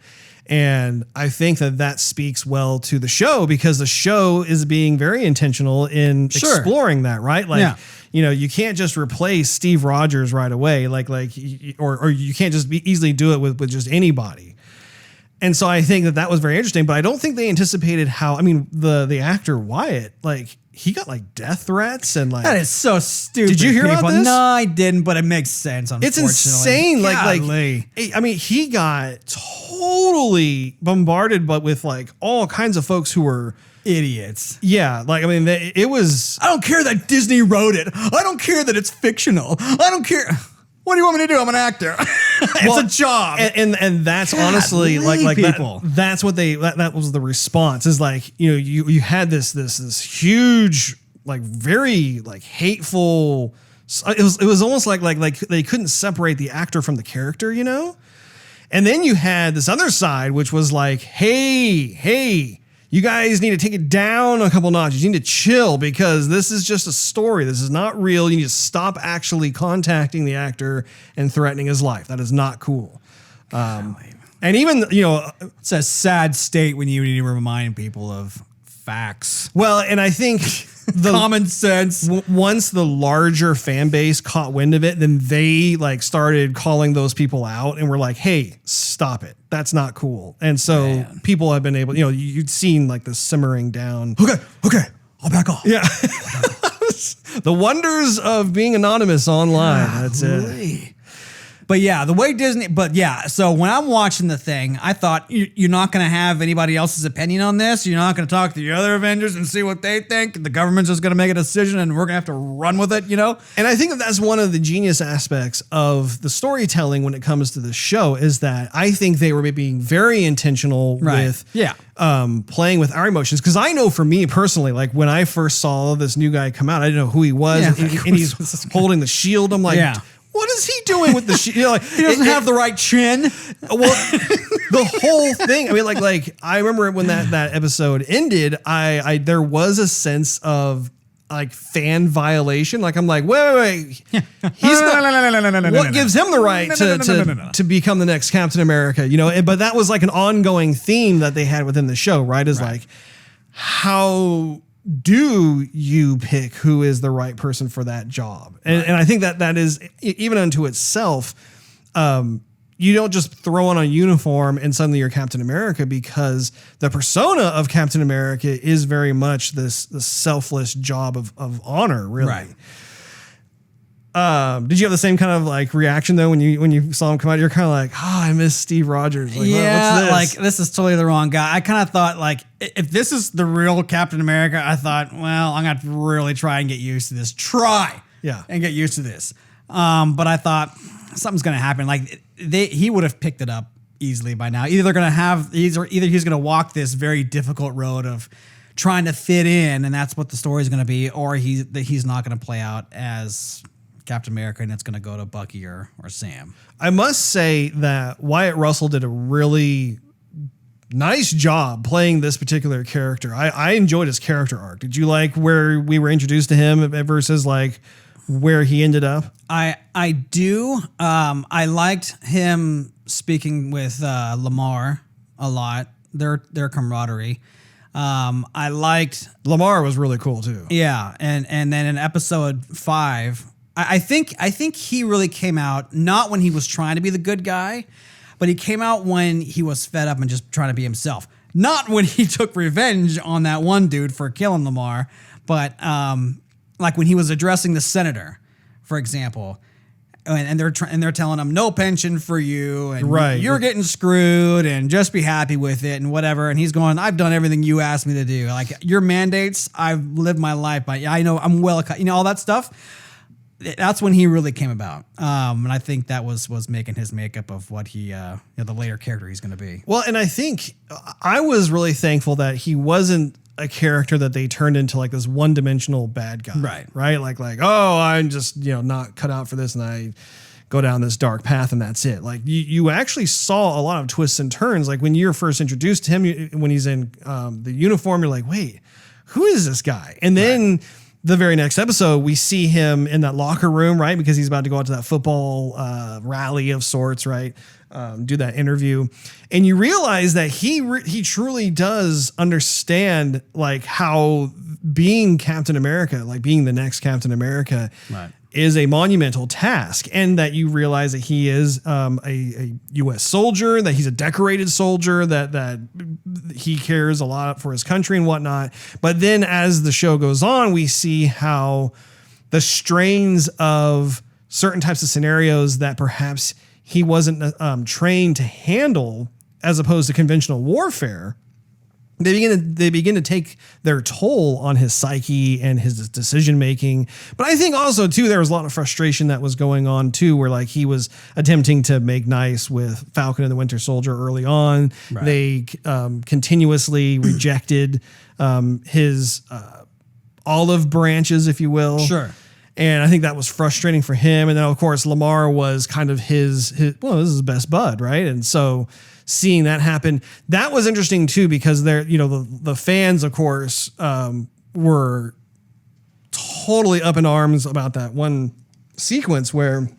And I think that speaks well to the show, because the show is being very intentional in exploring that, right? Like, you can't just replace Steve Rogers right away. Or you can't just easily do it with just anybody. And so I think that was very interesting, but I don't think they anticipated how, the actor Wyatt, he got death threats and that is so stupid. Did you hear about this? No, I didn't, but it makes sense. It's insane. He got totally bombarded, but with all kinds of folks who were idiots. Yeah. It was, I don't care that Disney wrote it. I don't care that it's fictional. I don't care. What do you want me to do? I'm an actor. It's a job. And that's honestly people. That's what that was the response, is you had this huge, very hateful. It was almost like they couldn't separate the actor from the character, And then you had this other side, which was hey, you guys need to take it down a couple notches. You need to chill, because this is just a story. This is not real. You need to stop actually contacting the actor and threatening his life. That is not cool. And even, it's a sad state when you need to remind people of facts. Well, and I think the common sense. Once the larger fan base caught wind of it, then they started calling those people out and were like, hey, stop it. That's not cool. And so people have been able, you'd seen the simmering down. Okay. I'll back off. Yeah. The wonders of being anonymous online. That's it. But yeah, the way Disney, so when I'm watching the thing, I thought you're not going to have anybody else's opinion on this. You're not going to talk to the other Avengers and see what they think. The government's just going to make a decision and we're going to have to run with it, And I think that's one of the genius aspects of the storytelling when it comes to the show, is that I think they were being very intentional with playing with our emotions. Because I know for me personally, when I first saw this new guy come out, I didn't know who he was. And he's holding the shield. I'm like, what is he doing with the shield? He doesn't have the right chin. Well, the whole thing. I remember when that episode ended, there was a sense of fan violation. I'm like, wait. He's not. What gives him the right to become the next Captain America? But that was an ongoing theme that they had within the show, right? Is how do you pick who is the right person for that job? And I think that is, even unto itself, you don't just throw on a uniform and suddenly you're Captain America, because the persona of Captain America is very much this selfless job of honor, really. Right. Did you have the same kind of reaction though when you saw him come out? You're kind of like, I miss Steve Rogers. What's this? This is totally the wrong guy. I kind of thought if this is the real Captain America, I thought, well, I'm gonna have to really try and get used to this. And get used to this. But I thought something's gonna happen. He would have picked it up easily by now. Either he's gonna walk this very difficult road of trying to fit in, and that's what the story's gonna be, or he's not gonna play out as Captain America, and it's going to go to Bucky or Sam. I must say that Wyatt Russell did a really nice job playing this particular character. I enjoyed his character arc. Did you like where we were introduced to him versus where he ended up? I do. I liked him speaking with Lamar a lot. Their camaraderie. I liked Lamar was really cool too. Yeah, and then in episode 5. I think he really came out, not when he was trying to be the good guy, but he came out when he was fed up and just trying to be himself. Not when he took revenge on that one dude for killing Lamar, but when he was addressing the senator, for example. and they're telling him no pension for you, and Right. you're getting screwed, and just be happy with it and whatever. And he's going, I've done everything you asked me to do. Like your mandates, I've lived my life by. I know I'm well, all that stuff. That's when he really came about, and I think that was making his makeup of what he, the later character he's going to be. Well, and I think I was really thankful that he wasn't a character that they turned into like this one-dimensional bad guy, right? Like, oh, I'm just not cut out for this, and I go down this dark path, and that's it. Like you actually saw a lot of twists and turns. Like when you're first introduced to him, when he's in the uniform, you're like, wait, who is this guy? And then the very next episode, we see him in that locker room, right? Because he's about to go out to that football rally of sorts, right? Do that interview. And you realize that he truly does understand like how being Captain America, like being the next Captain America, is a monumental task. And that you realize that he is a U.S. soldier, that he's a decorated soldier, that he cares a lot for his country and whatnot. But then as the show goes on, we see how the strains of certain types of scenarios that perhaps he wasn't trained to handle as opposed to conventional warfare, they begin to take their toll on his psyche and his decision making. But I think also too, there was a lot of frustration that was going on too, where like he was attempting to make nice with Falcon and the Winter Soldier early on. Right. They continuously rejected his olive branches, if you will. Sure. And I think that was frustrating for him. And then of course, Lamar was kind of this is his best bud, right? And so seeing that happen, that was interesting too, because the fans, of course, were totally up in arms about that one sequence where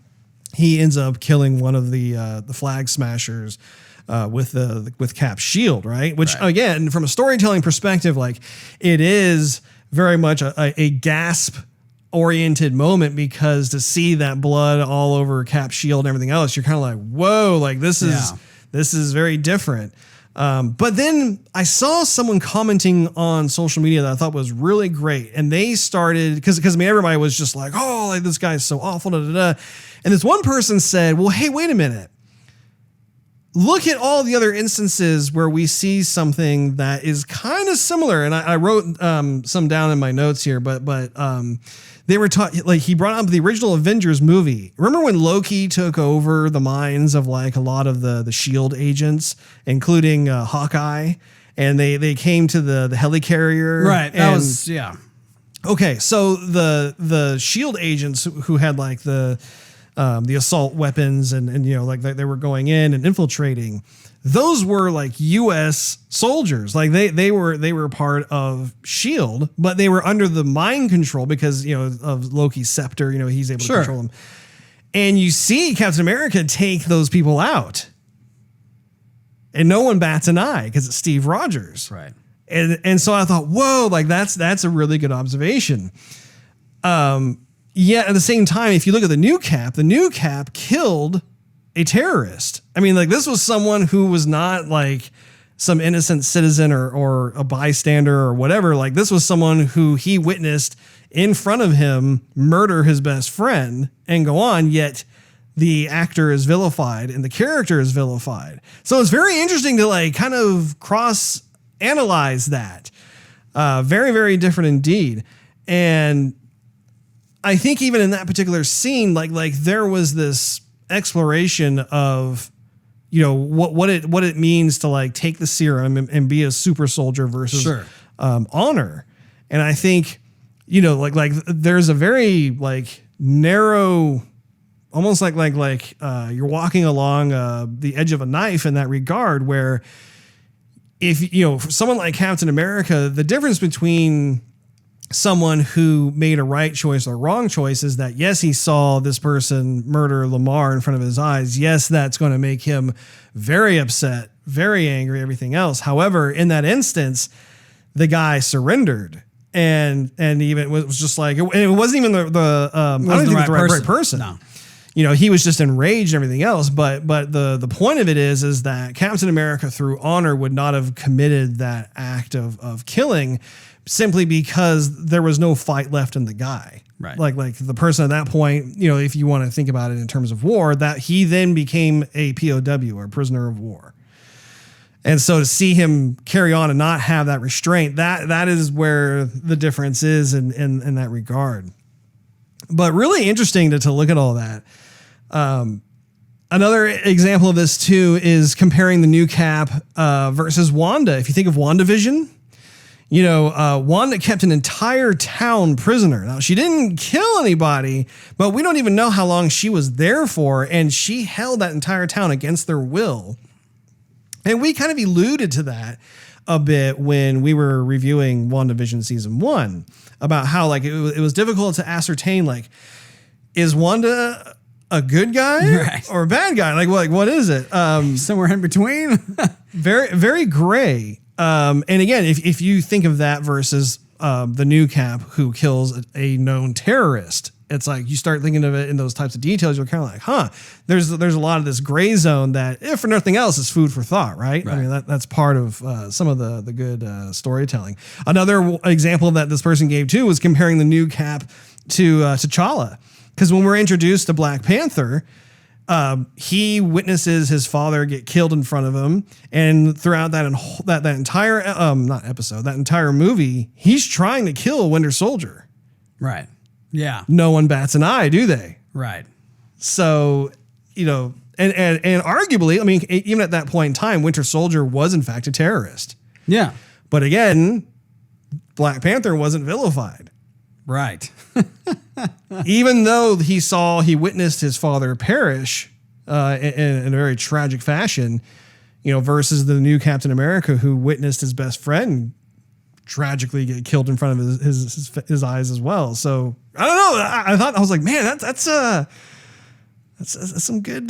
he ends up killing one of the flag smashers with Cap's shield, right? Which again, from a storytelling perspective, like it is very much a gasp oriented moment, because to see that blood all over Cap's shield and everything else, you're kind of like, whoa, like this is very different. But then I saw someone commenting on social media that I thought was really great. And they started, because everybody was just like, oh, like this guy's so awful, da, da, da. And this one person said, well, hey, wait a minute. Look at all the other instances where we see something that is kind of similar. And I wrote some down in my notes here, but they were like, he brought up the original Avengers movie. Remember when Loki took over the minds of like a lot of the SHIELD agents, including Hawkeye, and they came to the helicarrier. Right. That was. Okay. So the SHIELD agents who had like the assault weapons and like they were going in and infiltrating, those were like U.S. soldiers. Like they were part of SHIELD, but they were under the mind control because, of Loki's scepter, he's able to control them. And you see Captain America take those people out and no one bats an eye because it's Steve Rogers. Right. And so I thought, whoa, like that's a really good observation. Yet at the same time, if you look at the new Cap killed a terrorist. I mean, like this was someone who was not like some innocent citizen or a bystander or whatever. Like this was someone who he witnessed in front of him murder his best friend and go on, yet the actor is vilified and the character is vilified. So it's very interesting to like kind of cross analyze that. Very, very different indeed. And I think even in that particular scene, like there was this exploration of, what it means to like take the serum and be a super soldier versus honor. And I think, like there's a very like narrow, almost like you're walking along the edge of a knife in that regard, where if, for someone like Captain America, the difference between someone who made a right choice or wrong choice is that, yes, he saw this person murder Lamar in front of his eyes. Yes, that's going to make him very upset, very angry, everything else. However, in that instance, the guy surrendered and even it was just like, and it wasn't even the right person. No. He was just enraged and everything else. But the point of it is that Captain America through honor would not have committed that act of killing, simply because there was no fight left in the guy. Right. Like the person at that point, if you want to think about it in terms of war, that he then became a POW or prisoner of war. And so to see him carry on and not have that restraint, that is where the difference is in that regard. But really interesting to look at all that. Another example of this too is comparing the new Cap versus Wanda. If you think of WandaVision, Wanda kept an entire town prisoner. Now, she didn't kill anybody, but we don't even know how long she was there for, and she held that entire town against their will. And we kind of alluded to that a bit when we were reviewing WandaVision Season 1 about how it was difficult to ascertain, is Wanda a good guy or a bad guy? What is it? Somewhere in between. Very, very gray. And again, if you think of that versus the new Cap who kills a known terrorist, it's like you start thinking of it in those types of details. You're kind of like, there's a lot of this gray zone that, if for nothing else, is food for thought, right? I mean, that's part of some of the good storytelling. Another example that this person gave too was comparing the new Cap to T'Challa, because when we're introduced to Black Panther, he witnesses his father get killed in front of him, and throughout that entire that entire movie, he's trying to kill Winter Soldier. Right. Yeah. No one bats an eye, do they? Right. So, and arguably, I mean, even at that point in time, Winter Soldier was in fact a terrorist. Yeah. But again, Black Panther wasn't vilified. Right. Even though he witnessed his father perish in a very tragic fashion, versus the new Captain America who witnessed his best friend tragically get killed in front of his eyes as well. So I don't know. I was like, man, that's some good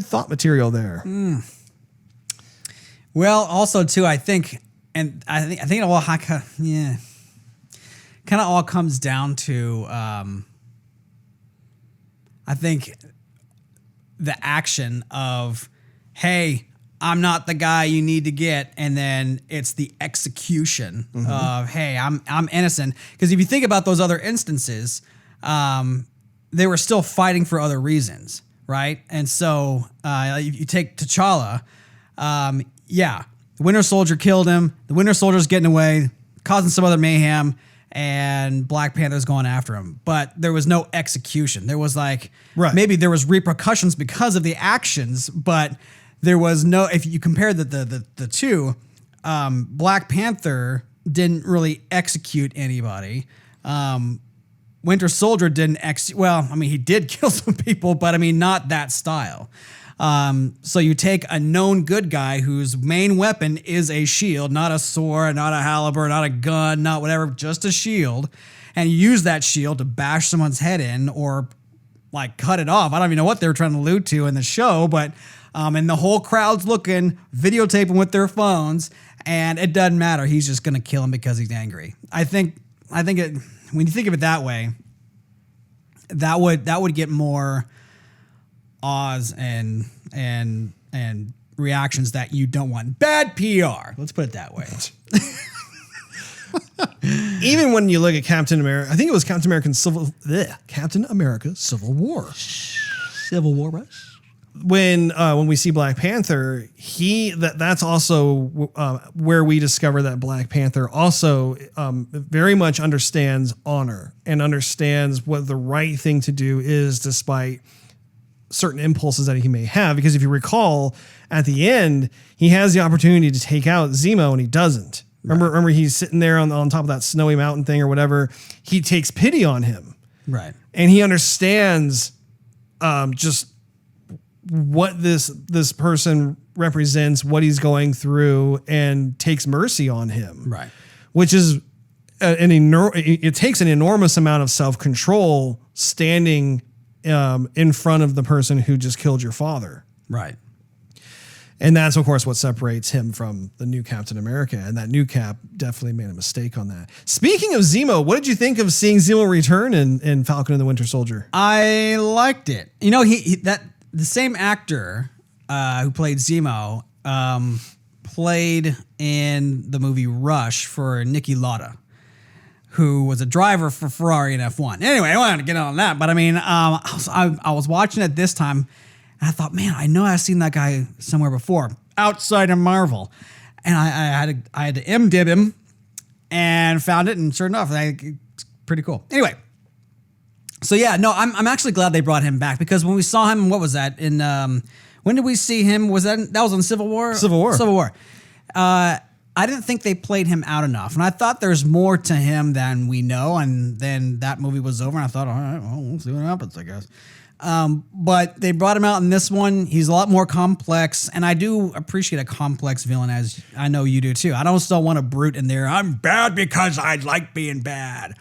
thought material there. Well, also too, I think it all kind of all comes down to I think the action of, hey, I'm not the guy you need to get, and then it's the execution of, hey, I'm innocent. Because if you think about those other instances, they were still fighting for other reasons, right? And so you take T'Challa, the Winter Soldier killed him. The Winter Soldier's getting away, causing some other mayhem, and Black Panther's going after him. But there was no execution. There was maybe there was repercussions because of the actions, but there was no, if you compare the two, Black Panther didn't really execute anybody. Winter Soldier didn't he did kill some people, but not that style. So you take a known good guy whose main weapon is a shield, not a sword, not a halberd, not a gun, not whatever, just a shield, and you use that shield to bash someone's head in or cut it off. I don't even know what they were trying to allude to in the show, but and the whole crowd's looking, videotaping with their phones, and it doesn't matter. He's just going to kill him because he's angry. I think it, when you think of it that way, that would get more awes and reactions that you don't want. Bad PR. Let's put it that way. Even when you look at Captain America, I think it was Captain America Civil War. Civil War, Russ? When we see Black Panther, that's also where we discover that Black Panther also very much understands honor and understands what the right thing to do is despite certain impulses that he may have. Because if you recall, at the end, he has the opportunity to take out Zemo and he doesn't. Remember he's sitting there on top of that snowy mountain thing or whatever. He takes pity on him. Right. And he understands just what this person represents, what he's going through, and takes mercy on him. Right. Which is it takes an enormous amount of self-control standing in front of the person who just killed your father. Right. And that's, of course, what separates him from the new Captain America. And that new Cap definitely made a mistake on that. Speaking of Zemo, what did you think of seeing Zemo return in Falcon and the Winter Soldier? I liked it. The same actor who played Zemo played in the movie Rush for Niki Lauda. who was a driver for Ferrari in F1. Anyway, I wanted to get on that, but I mean, I was watching it this time, and I thought, man, I know I've seen that guy somewhere before, outside of Marvel, and I had to MDib him, and found it, and sure enough, it's pretty cool. Anyway, so yeah, no, I'm actually glad they brought him back, because when we saw him, what was that in? When did we see him? Was that was on Civil War? Civil War. I didn't think they played him out enough, and I thought there's more to him than we know. And then that movie was over, and I thought, all right, well, we'll see what happens, I guess. But they brought him out in this one. He's a lot more complex, and I do appreciate a complex villain, as I know you do too. I don't still want a brute in there. I'm bad because I like being bad.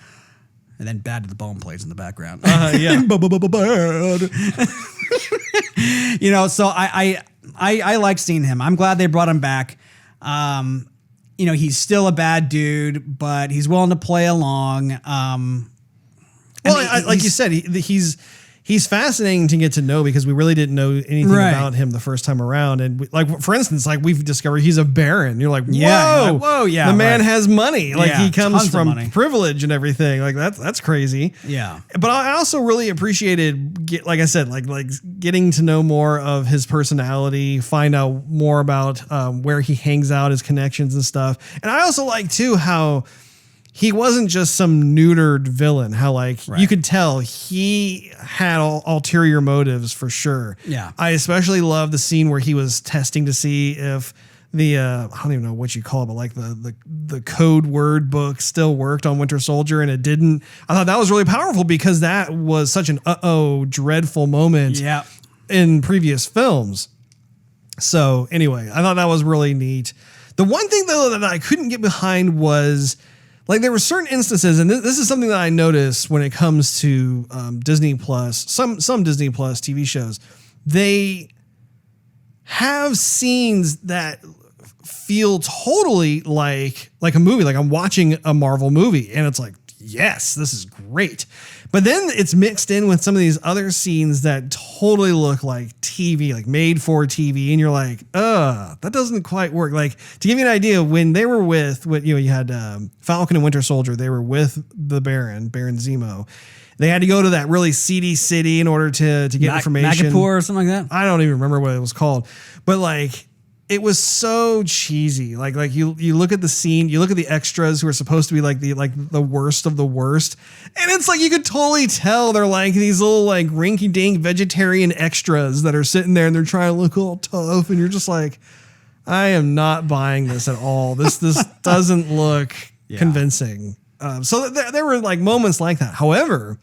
And then Bad to the Bone plays in the background. Yeah. Bad. You know, so I like seeing him. I'm glad they brought him back. You know, he's still a bad dude, but he's willing to play along. Well, like you said, he's fascinating to get to know, because we really didn't know anything about him the first time around. And like, for instance, like we've discovered he's a baron. You're like, whoa, yeah, the man has money. Like he comes from privilege and everything. Like that's crazy. Yeah. But I also really appreciated, like I said, like getting to know more of his personality, find out more about where he hangs out, his connections and stuff. And I also like too how he wasn't just some neutered villain, how you could tell he had ulterior motives for sure. Yeah. I especially love the scene where he was testing to see if the, I don't even know what you call it, but like the code word book still worked on Winter Soldier, and it didn't. I thought that was really powerful, because that was such an dreadful moment in previous films. So anyway, I thought that was really neat. The one thing though that I couldn't get behind was, like, there were certain instances, and this is something that I noticed when it comes to Disney Plus, some Disney Plus TV shows. They have scenes that feel totally like a movie, like I'm watching a Marvel movie, and it's like, yes, this is great. But then it's mixed in with some of these other scenes that totally look like TV, like made for TV. And you're like, that doesn't quite work. Like, to give you an idea, when they were with what, you had Falcon and Winter Soldier, they were with the Baron Zemo. They had to go to that really seedy city in order to get information. Magapur or something like that. I don't even remember what it was called, but like, it was so cheesy. Like you look at the scene, you look at the extras who are supposed to be like the worst of the worst, and it's like you could totally tell they're like these little like rinky-dink vegetarian extras that are sitting there and they're trying to look all tough, and you're just like, I am not buying this at all. This doesn't look convincing. So there were like moments like that. However,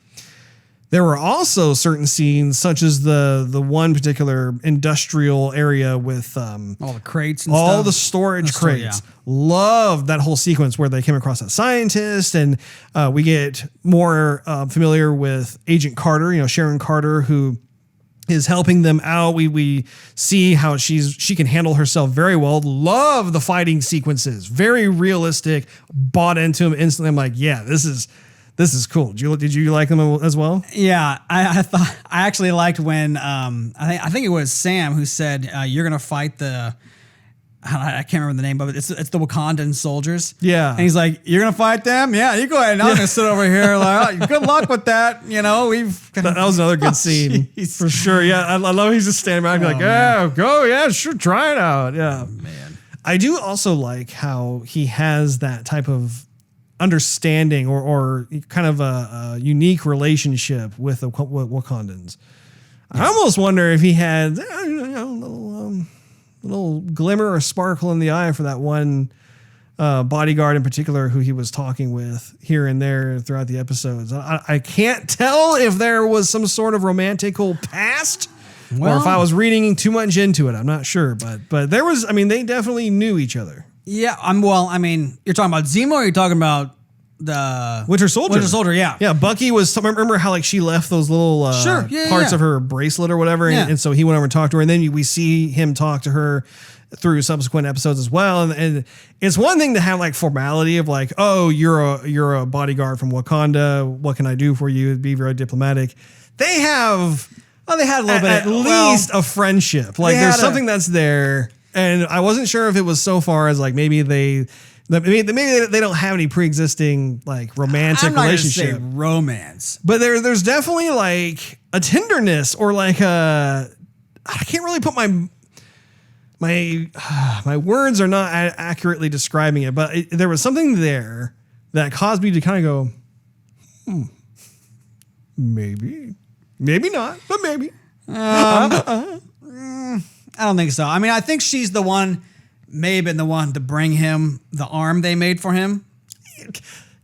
there were also certain scenes, such as the one particular industrial area with all the crates and all stuff. the storage crates. Loved that whole sequence where they came across that scientist, and we get more familiar with Agent Carter, Sharon Carter, who is helping them out. We see how she can handle herself very well. Love the fighting sequences, very realistic. Bought into them instantly. I'm like, yeah, this is cool. Did you like them as well? Yeah, I thought I actually liked when I think it was Sam who said you're gonna fight the, I can't remember the name of it. It's the Wakandan soldiers. Yeah, and he's like, you're gonna fight them? Yeah, you go ahead. I'm gonna sit over here. Like, good luck with that. That was another good scene for sure. Yeah, I love he's just standing back like, yeah, go, yeah, sure, try it out. Yeah, man. I do also like how he has that type of understanding or kind of a unique relationship with the Wakandans. Yeah. I almost wonder if he had a little glimmer or sparkle in the eye for that one bodyguard in particular who he was talking with here and there throughout the episodes. I can't tell if there was some sort of romantical past or if I was reading too much into it. I'm not sure, but there was, they definitely knew each other. Yeah, you're talking about Zemo, or you're talking about the Winter Soldier? Winter Soldier, yeah. Yeah, Bucky was, remember how like she left those little parts of her bracelet or whatever, and so he went over and talked to her, and then we see him talk to her through subsequent episodes as well. And it's one thing to have like formality of like, oh, you're a bodyguard from Wakanda. What can I do for you? It'd be very diplomatic. They had a little bit, at least a friendship. Like there's something that's there. And I wasn't sure if it was so far as like maybe they Maybe they don't have any pre-existing like romantic relationship. I'm not gonna say romance, but there's definitely like a tenderness or like I can't really put my words are not accurately describing it, but there was something there that caused me to kind of go, maybe not, but maybe. I don't think so. I mean, I think she's the one, may have been the one to bring him the arm they made for him.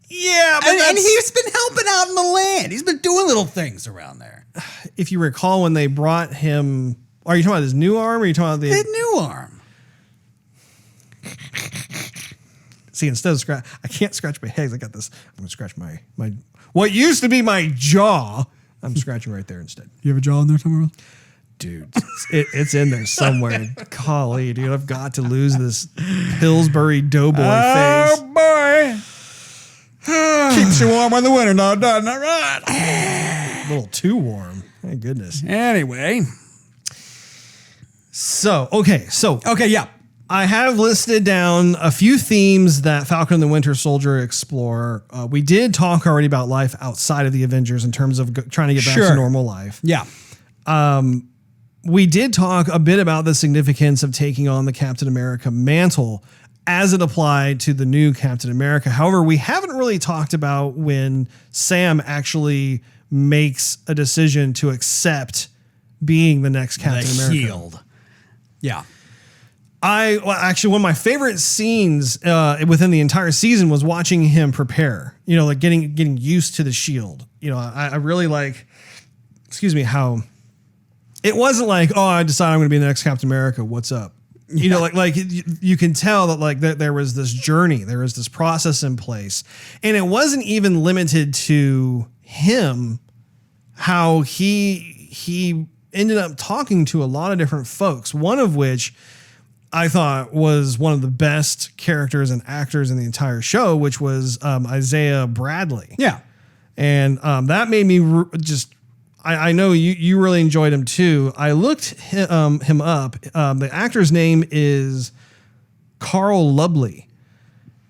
Yeah, but and he's been helping out in the land. He's been doing little things around there. If you recall, when they brought him, are you talking about his new arm, or are you talking about his new arm? See, instead of scratch, I can't scratch my head. I got this. I'm gonna scratch my what used to be my jaw. I'm scratching right there instead. You have a jaw in there somewhere else? Dude, it's in there somewhere. Golly, dude, I've got to lose this Pillsbury Doughboy face. Oh boy. Keeps you warm in the winter now, doesn't it? Right. A little too warm. Thank goodness. Anyway. So, yeah. I have listed down a few themes that Falcon the Winter Soldier explore. We did talk already about life outside of the Avengers in terms of trying to get back to normal life. Yeah. We did talk a bit about the significance of taking on the Captain America mantle as it applied to the new Captain America. However, we haven't really talked about when Sam actually makes a decision to accept being the next Captain America. Healed. Yeah. Actually, one of my favorite scenes within the entire season was watching him prepare, like getting used to the shield. I really like, how it wasn't like, oh, I decided I'm going to be the next Captain America. What's up? Like you can tell that like there was this journey, there was this process in place, and it wasn't even limited to him. How he ended up talking to a lot of different folks. One of which I thought was one of the best characters and actors in the entire show, which was Isaiah Bradley. Yeah, and that made me just. I know you really enjoyed him too. I looked him up. The actor's name is Carl Lubley.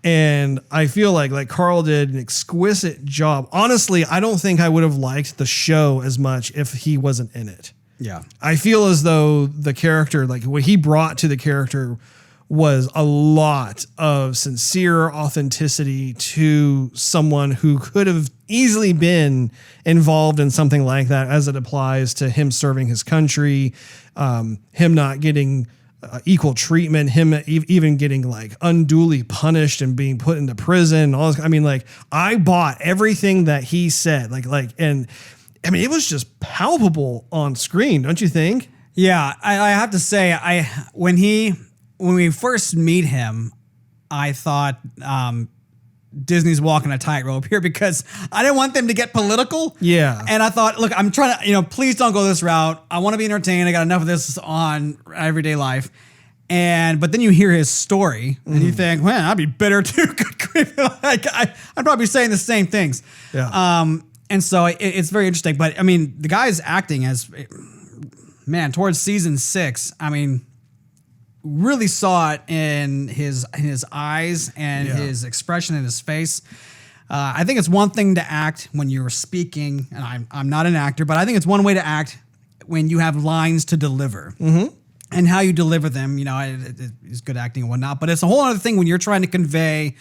And I feel like Carl did an exquisite job. Honestly, I don't think I would have liked the show as much if he wasn't in it. Yeah. I feel as though the character, like what he brought to the character was a lot of sincere authenticity to someone who could have easily been involved in something like that as it applies to him serving his country, him not getting equal treatment, him even getting like unduly punished and being put into prison. All this. I mean, like I bought everything that he said, and I mean, it was just palpable on screen. Don't you think? Yeah. I have to say, when we first meet him, I thought Disney's walking a tightrope here because I didn't want them to get political. Yeah. And I thought, look, I'm trying to, please don't go this route. I want to be entertained. I got enough of this on everyday life. But then you hear his story and you think, man, I'd be bitter too. I'd probably be saying the same things. Yeah. And so it's very interesting. But I mean, the guy's acting towards season 6, I mean, really saw it in his eyes and his expression in his face. I think it's one thing to act when you're speaking, and I'm not an actor, but I think it's one way to act when you have lines to deliver. Mm-hmm. And how you deliver them, is good acting and whatnot. But it's a whole other thing when you're trying to convey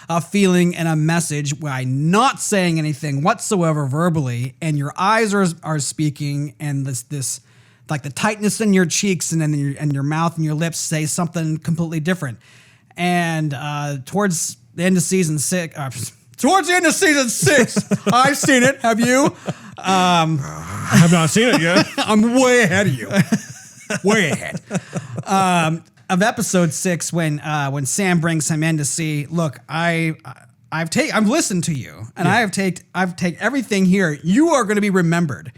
a feeling and a message by not saying anything whatsoever verbally, and your eyes are speaking, and this like the tightness in your cheeks and then your mouth and your lips say something completely different. And towards the end of season 6, I've seen it. Have you? I have not seen it yet. I'm way ahead of you. Way ahead. Of episode 6, when Sam brings him in to see, look, I've listened to you, and I've taken everything here. You are going to be remembered.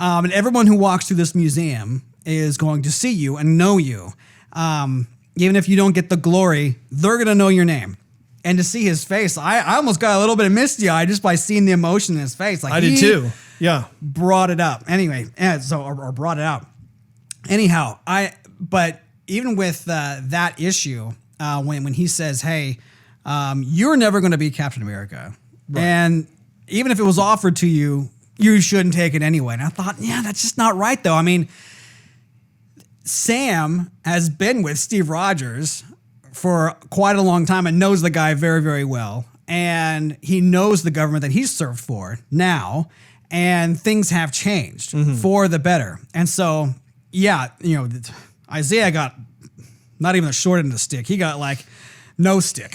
And everyone who walks through this museum is going to see you and know you. Even if you don't get the glory, they're going to know your name. And to see his face, I almost got a little bit of misty-eyed just by seeing the emotion in his face. Like I did too. Yeah. Brought it up. Anyway, or brought it out. Anyhow, but even with that issue, when he says, hey, you're never going to be Captain America. Right. And even if it was offered to you, you shouldn't take it anyway. And I thought, yeah, that's just not right, though. I mean, Sam has been with Steve Rogers for quite a long time and knows the guy very, very well. And he knows the government that he's served for now. And things have changed for the better. And so, yeah, Isaiah got not even the short end of the stick. He got like no stick.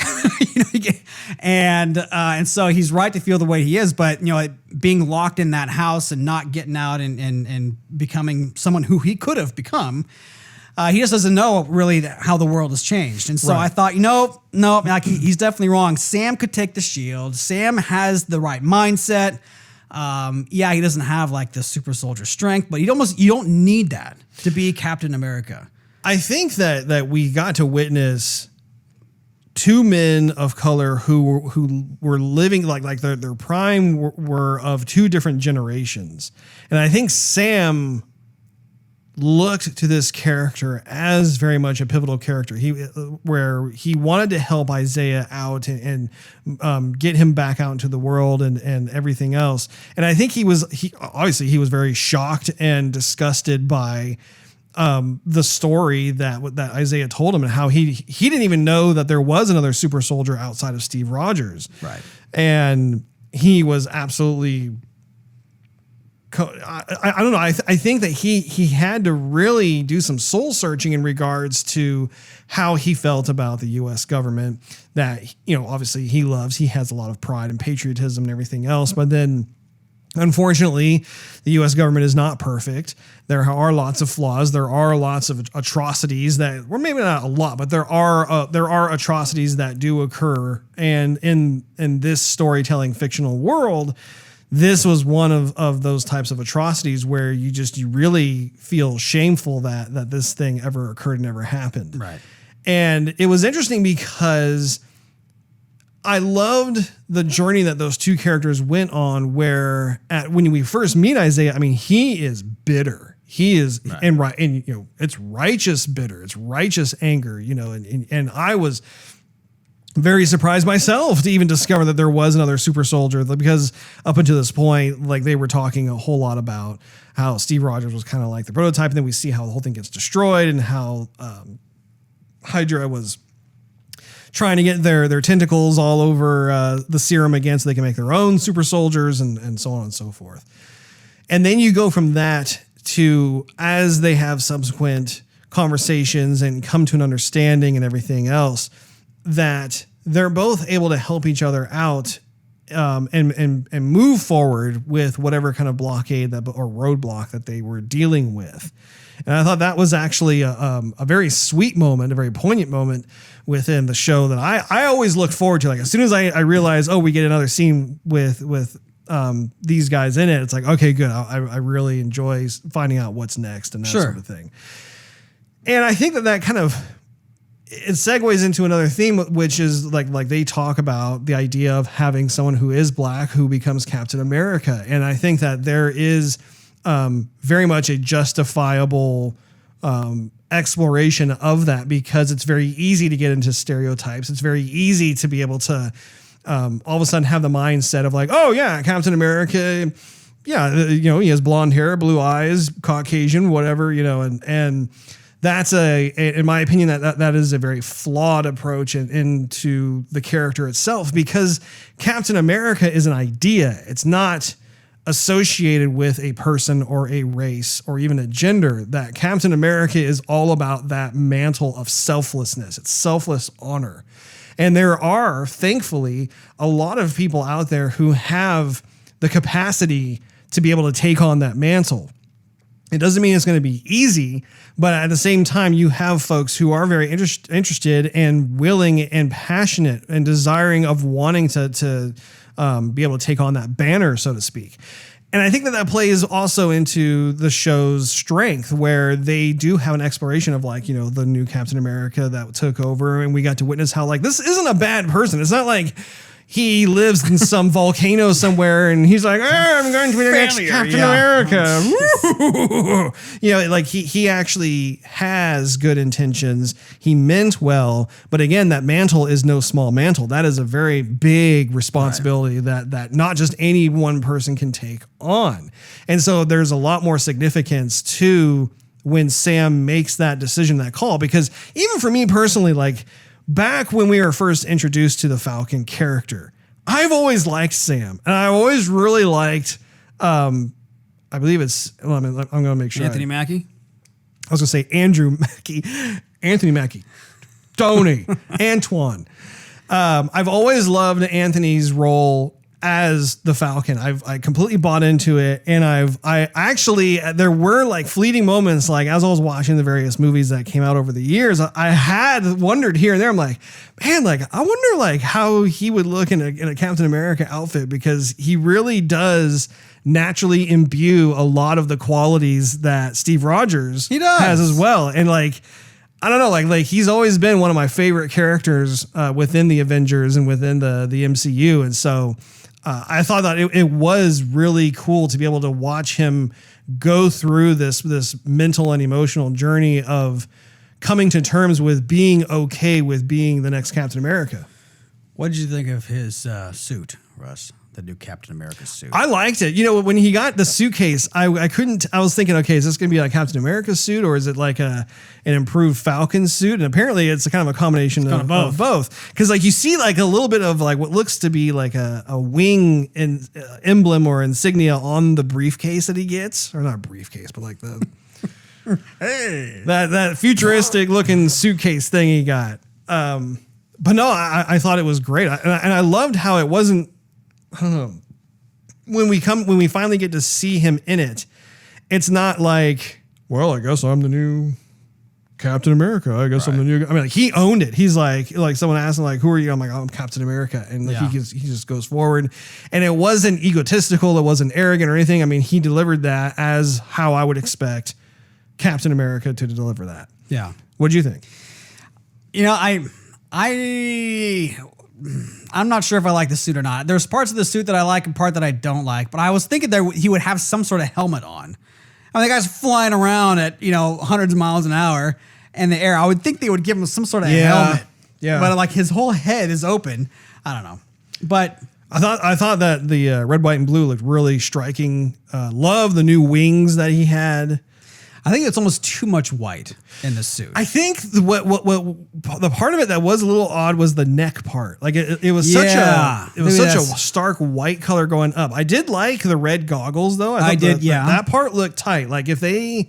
And so he's right to feel the way he is. But, being locked in that house and not getting out and becoming someone who he could have become, he just doesn't know really how the world has changed. And so I thought, no, like he's definitely wrong. Sam could take the shield. Sam has the right mindset. He doesn't have like the super soldier strength, but you don't need that to be Captain America. I think that we got to witness two men of color who were living like their prime were of two different generations. And I think Sam looked to this character as very much a pivotal character. Where he wanted to help Isaiah out and get him back out into the world and everything else. And I think he was very shocked and disgusted by the story that Isaiah told him, and how he didn't even know that there was another super soldier outside of Steve Rogers. Right. And he was absolutely, I don't know. I think that he had to really do some soul searching in regards to how he felt about the U.S. government that, obviously he loves. He has a lot of pride and patriotism and everything else. But then, unfortunately, the U.S. government is not perfect. There are lots of flaws. There are lots of atrocities that, or maybe not a lot, but there are atrocities that do occur. And in this storytelling fictional world, this was one of those types of atrocities where you really feel shameful that this thing ever occurred and ever happened. Right. And it was interesting because I loved the journey that those two characters went on, where when we first meet Isaiah, I mean, he is bitter. He is, right. and it's righteous bitter. It's righteous anger, and I was very surprised myself to even discover that there was another super soldier, because up until this point, like, they were talking a whole lot about how Steve Rogers was kind of like the prototype. And then we see how the whole thing gets destroyed and how Hydra was trying to get their tentacles all over the serum again so they can make their own super soldiers and so on and so forth. And then you go from that to, as they have subsequent conversations and come to an understanding and everything else, that they're both able to help each other out and move forward with whatever kind of blockade or roadblock that they were dealing with. And I thought that was actually a very sweet moment, a very poignant moment within the show that I always look forward to. Like, as soon as I realize, we get another scene with these guys in it, it's like, okay, good. I really enjoy finding out what's next and that sort of thing. And I think that kind of, it segues into another theme, which is like they talk about the idea of having someone who is black who becomes Captain America. And I think that there is very much a justifiable exploration of that, because it's very easy to get into stereotypes. It's very easy to be able to all of a sudden have the mindset of like, oh yeah, Captain America, yeah, he has blonde hair, blue eyes, Caucasian, whatever, and that's in my opinion, that is a very flawed approach into the character itself, because Captain America is an idea. It's not associated with a person or a race or even a gender. That Captain America is all about that mantle of selflessness. It's selfless honor. And there are, thankfully, a lot of people out there who have the capacity to be able to take on that mantle. It doesn't mean it's going to be easy, but at the same time, you have folks who are very interested and willing and passionate and desiring of wanting to be able to take on that banner, so to speak. And I think that plays also into the show's strength, where they do have an exploration of like, the new Captain America that took over, and we got to witness how like, this isn't a bad person. It's not like, he lives in some volcano somewhere, and he's like, I'm going to be the next Captain America. You know, like he actually has good intentions. He meant well, but again, that mantle is no small mantle. That is a very big responsibility that not just any one person can take on. And so there's a lot more significance to when Sam makes that decision, that call, because even for me personally, like, back when we were first introduced to the Falcon character, I've always liked Sam, and I always really liked, I believe it's, well, I'm going to make sure. Anthony Mackie? I was going to say Andrew Mackie, Anthony Mackie, Tony, Antoine. I've always loved Anthony's role as the Falcon. I completely bought into it, and I actually, there were like fleeting moments, like as I was watching the various movies that came out over the years, I had wondered here and there, I'm like, man, like I wonder like how he would look in a Captain America outfit, because he really does naturally imbue a lot of the qualities that Steve Rogers has as well. And like, I don't know, like he's always been one of my favorite characters within the Avengers and within the MCU. And so I thought that it was really cool to be able to watch him go through this mental and emotional journey of coming to terms with being okay with being the next Captain America. What did you think of his suit, Russ? The new Captain America suit. I liked it. You know, when he got the suitcase, I was thinking, okay, is this going to be like Captain America's suit, or is it like an improved Falcon suit? And apparently it's a kind of a combination of both. Because like you see like a little bit of like what looks to be like a wing emblem or insignia on the briefcase that he gets, or not briefcase, but like the that futuristic looking suitcase thing he got. But no, I thought it was great, and I loved how it wasn't. I don't know. When we finally get to see him in it, it's not like, well, I guess I'm the new Captain America. I guess I'm the new. I mean, like he owned it. He's like someone asked him like, "Who are you?" I'm like, "Oh, I'm Captain America," and like, he just goes forward. And it wasn't egotistical. It wasn't arrogant or anything. I mean, he delivered that as how I would expect Captain America to deliver that. Yeah. What do you think? You know, I'm not sure if I like the suit or not. There's parts of the suit that I like and part that I don't like, but I was thinking he would have some sort of helmet on. I mean, the guy's flying around at, hundreds of miles an hour in the air. I would think they would give him some sort of helmet. Yeah. But like his whole head is open. I don't know. But I thought that the red, white, and blue looked really striking. Love the new wings that he had. I think it's almost too much white in the suit. I think what the part of it that was a little odd was the neck part. Like it was such a stark white color going up. I did like the red goggles though. I did. That part looked tight. Like if they.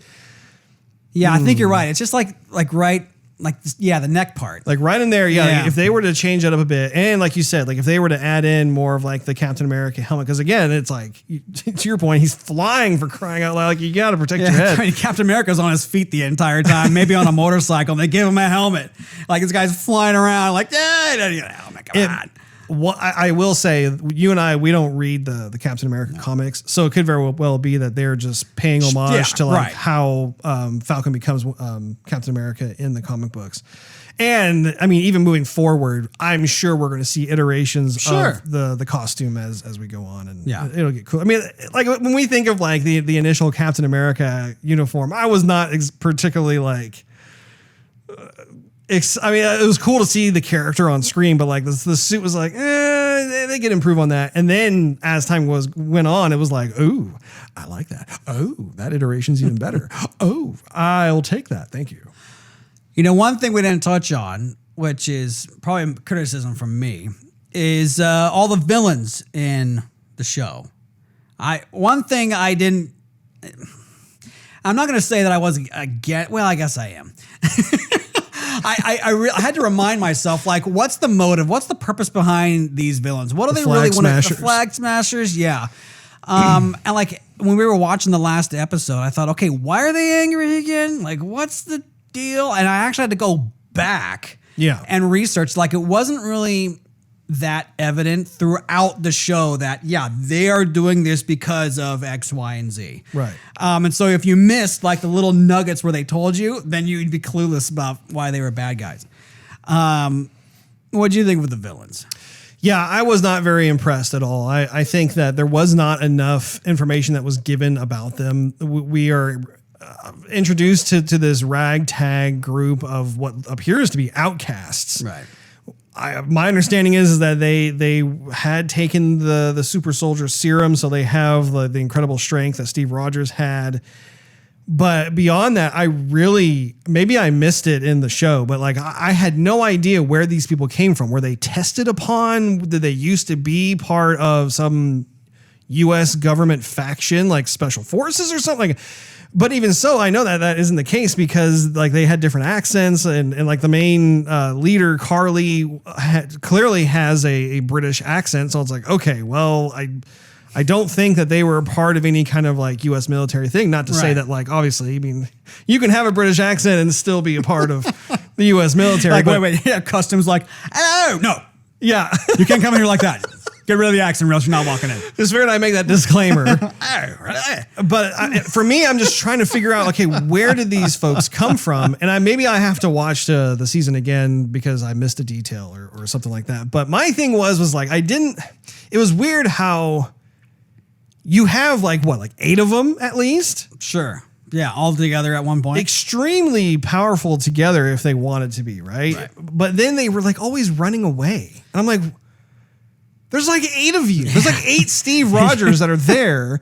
Yeah, I think you're right. It's just like the neck part. Like right in there, Like if they were to change that up a bit, and like you said, like if they were to add in more of like the Captain America helmet, because again, it's like, to your point, he's flying, for crying out loud. Like you got to protect your head. I mean, Captain America's on his feet the entire time, maybe on a motorcycle, and they give him a helmet. Like this guy's flying around like, helmet, come on. Well, I will say, you and I, we don't read the Captain America comics, so it could very well be that they're just paying homage to like how Falcon becomes Captain America in the comic books. And I mean, even moving forward, I'm sure we're going to see iterations of the costume as we go on, and it'll get cool. I mean, like when we think of like the initial Captain America uniform, I was not particularly like. I mean, it was cool to see the character on screen, but like the suit was like, they could improve on that. And then as time went on, it was like, ooh, I like that. Oh, that iteration's even better. Oh, I'll take that. Thank you. One thing we didn't touch on, which is probably criticism from me, is all the villains in the show. One thing I didn't. I'm not going to say that I wasn't against. Well, I guess I am. I had to remind myself, like, what's the motive? What's the purpose behind these villains? What do they really want? The flag smashers? Yeah. And like when we were watching the last episode, I thought, okay, why are they angry again? Like, what's the deal? And I actually had to go back and research. Like, it wasn't really that evident throughout the show that, they are doing this because of X, Y, and Z. Right. And so if you missed like the little nuggets where they told you, then you'd be clueless about why they were bad guys. What do you think with the villains? Yeah, I was not very impressed at all. I think that there was not enough information that was given about them. We are introduced to this ragtag group of what appears to be outcasts. Right. My understanding is that they had taken the super soldier serum, so they have the incredible strength that Steve Rogers had. But beyond that, maybe I missed it in the show, but like I had no idea where these people came from. Were they tested upon? Did they used to be part of some U.S. government faction like special forces or something? But even so, I know that isn't the case because like they had different accents and like the main leader, Carly, clearly has a British accent. So it's like, okay, well, I don't think that they were a part of any kind of like U.S. military thing. Not to say that like, obviously, I mean, you can have a British accent and still be a part of the U.S. military. Like, wait, yeah, customs like, hello, no. Yeah. You can't come in here like that. Get rid of the accent or else you're not walking in. Just figured I make that disclaimer. But for me, I'm just trying to figure out, okay, where did these folks come from? And maybe I have to watch the season again because I missed a detail or something like that. But my thing was like, it was weird how you have like 8 of them at least? Sure. Yeah, all together at one point. Extremely powerful together if they wanted to be, right? But then they were like always running away. And I'm like, there's like 8 of you. There's like 8 Steve Rogers that are there.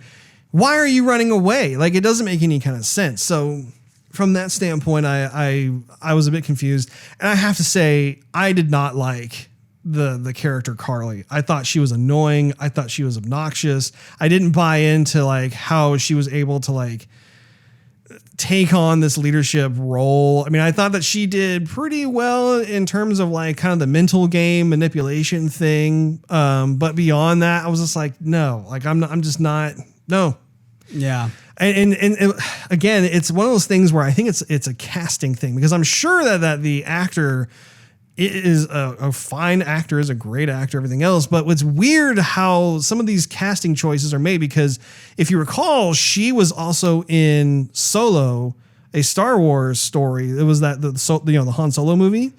Why are you running away? Like, it doesn't make any kind of sense. So from that standpoint, I was a bit confused. And I have to say, I did not like the character Carly. I thought she was annoying. I thought she was obnoxious. I didn't buy into like how she was able to like take on this leadership role. I mean, I thought that she did pretty well in terms of like kind of the mental game manipulation thing. But beyond that, I was just like, no, like I'm just not, no. Yeah. And again, it's one of those things where I think it's a casting thing because I'm sure that the actor is a fine actor, is a great actor, everything else. But what's weird how some of these casting choices are made, because if you recall, she was also in Solo, a Star Wars story. It was the Han Solo movie.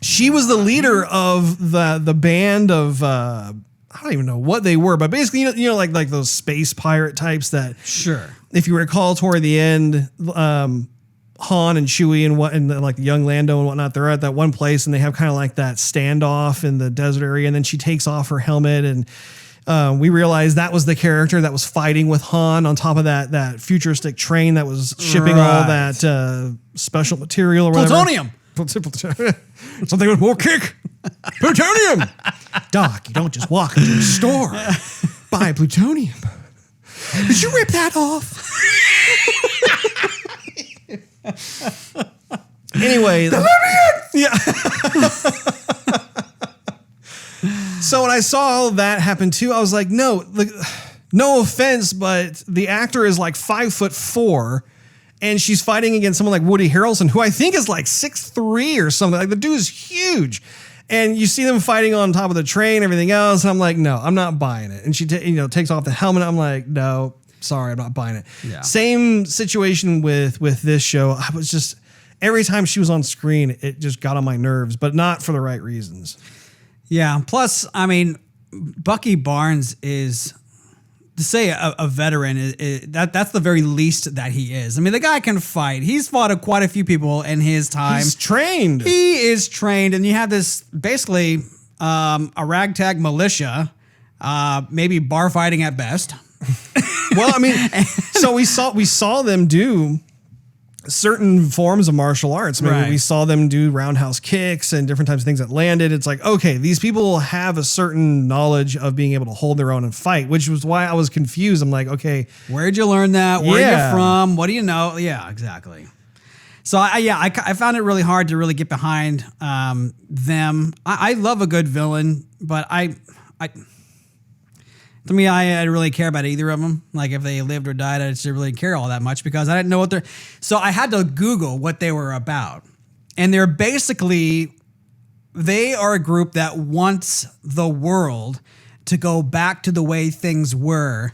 She was the leader of the band of, I don't even know what they were, but basically, you know, like those space pirate types that, sure. If you recall toward the end, Han and Chewie and like the young Lando and whatnot, they're at that one place and they have kind of like that standoff in the desert area. And then she takes off her helmet and we realized that was the character that was fighting with Han on top of that futuristic train that was shipping all that special material or whatever. Plutonium. Something with more kick. Plutonium. Doc, you don't just walk into a store, buy plutonium. Did you rip that off? Anyway, yeah. So when I saw all of that happen too, I was like, no offense, but the actor is like 5'4", and she's fighting against someone like Woody Harrelson, who I think is like 6'3" or something. Like the dude is huge, and you see them fighting on top of the train, and everything else. And I'm like, no, I'm not buying it. And she takes off the helmet. I'm like, no. Sorry, I'm not buying it. Yeah. Same situation with this show. I was just, every time she was on screen, it just got on my nerves, but not for the right reasons. Yeah. Plus, I mean, Bucky Barnes is, to say a veteran, that's the very least that he is. I mean, the guy can fight. He's fought quite a few people in his time. He's trained. He is trained, and you have this basically a ragtag militia, maybe bar fighting at best. Well, I mean, so we saw them do certain forms of martial arts. I mean, we saw them do roundhouse kicks and different types of things that landed. It's like, okay, these people have a certain knowledge of being able to hold their own and fight, which was why I was confused. I'm like, okay, where'd you learn that? Where are you from? What do you know? Yeah, exactly. So I found it really hard to really get behind them. I love a good villain, but to me, I didn't really care about either of them. Like if they lived or died, I didn't really care all that much because I didn't know what they're. So I had to Google what they were about, and they are a group that wants the world to go back to the way things were,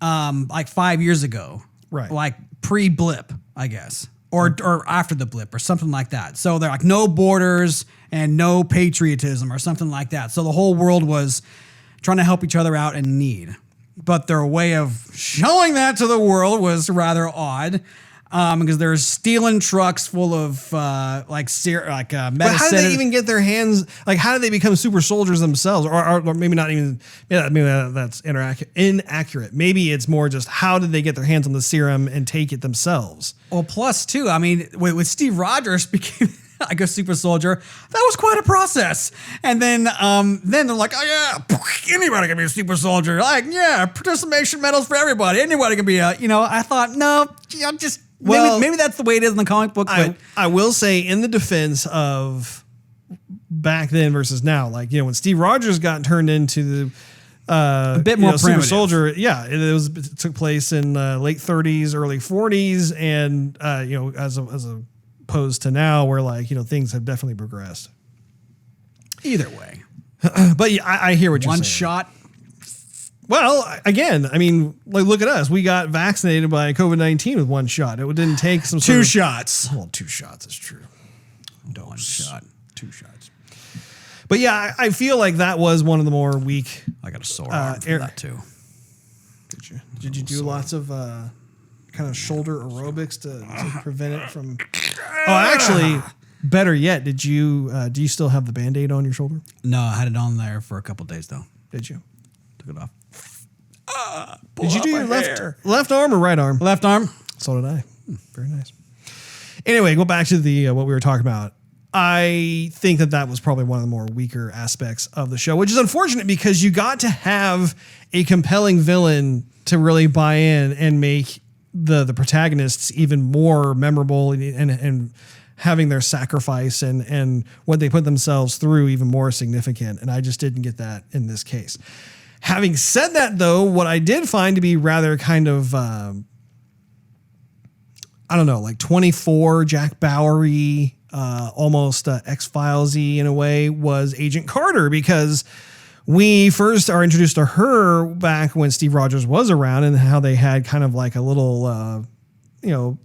like 5 years ago, right? Like pre-blip, I guess. or after the blip or something like that. So they're like no borders and no patriotism or something like that. So the whole world was trying to help each other out in need. But their way of showing that to the world was rather odd. Because they're stealing trucks full of medicine. But how did they even get their hands? Like, how did they become super soldiers themselves? Or maybe not even. Yeah, maybe that's inaccurate. Maybe it's more just how did they get their hands on the serum and take it themselves? Well, plus too. I mean, with Steve Rogers became like a super soldier, that was quite a process. And then they're like, oh yeah, anybody can be a super soldier. Like, yeah, participation medals for everybody. Anybody can be a. I thought no, just. Well, maybe that's the way it is in the comic book. But I will say, in the defense of back then versus now, like when Steve Rogers got turned into the a bit more super soldier, it took place in late 30s, early 40s, and as opposed to now, where things have definitely progressed. Either way, but yeah, I hear what you're saying. One shot. Well, again, I mean, look at us. We got vaccinated by COVID-19 with one shot. It didn't take some two shots. Well, 2 shots is true. One shot, 2 shots. But yeah, I feel like that was one of the more weak. I got a sore arm for that too. Did you? Did you do lots of kind of shoulder aerobics to prevent it from? Oh, actually, better yet, do you still have the Band-Aid on your shoulder? No, I had it on there for a couple of days though. Did you? Took it off. Did you do your left arm or right arm? Left arm. So did I. Very nice. Anyway, go back to the what we were talking about. I think that was probably one of the more weaker aspects of the show, which is unfortunate because you got to have a compelling villain to really buy in and make the protagonists even more memorable and having their sacrifice and what they put themselves through even more significant. And I just didn't get that in this case. Having said that, though, what I did find to be rather kind of, like 24 Jack Bowery, almost X-Files-y in a way, was Agent Carter, because we first are introduced to her back when Steve Rogers was around and how they had kind of like a little, in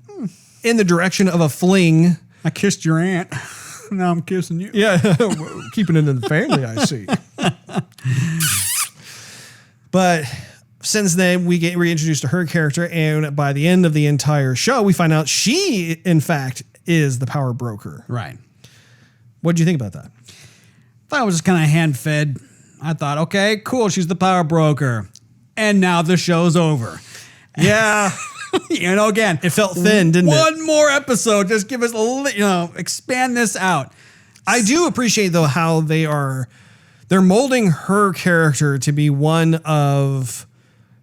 the direction of a fling. I kissed your aunt. Now I'm kissing you. Yeah, keeping it in the family, I see. But since then, we get reintroduced to her character, and by the end of the entire show, we find out she, in fact, is the power broker. Right. What did you think about that? I thought it was just kind of hand-fed. I thought, okay, cool, she's the power broker. And now the show's over. Yeah. Again. It felt thin, didn't it? One more episode. Just give us expand this out. I do appreciate, though, how they're molding her character to be one of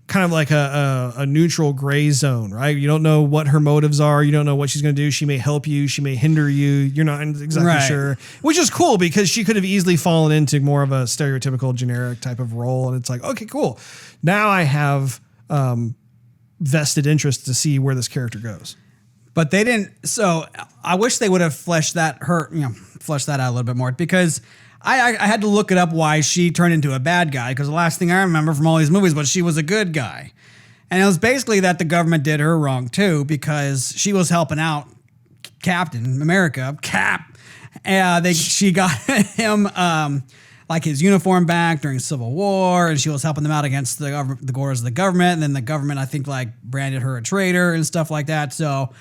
kind of like a neutral gray zone, right? You don't know what her motives are. You don't know what she's going to do. She may help you. She may hinder you. You're not exactly sure, which is cool because she could have easily fallen into more of a stereotypical generic type of role. And it's like, okay, cool. Now I have vested interest to see where this character goes. But they didn't. So I wish they would have fleshed that out a little bit more, because I had to look it up why she turned into a bad guy, because the last thing I remember from all these movies was she was a good guy. And it was basically that the government did her wrong too, because she was helping out Captain America, Cap. She got him like his uniform back during Civil War, and she was helping them out against the orders of the government. And then the government, I think, like branded her a traitor and stuff like that. So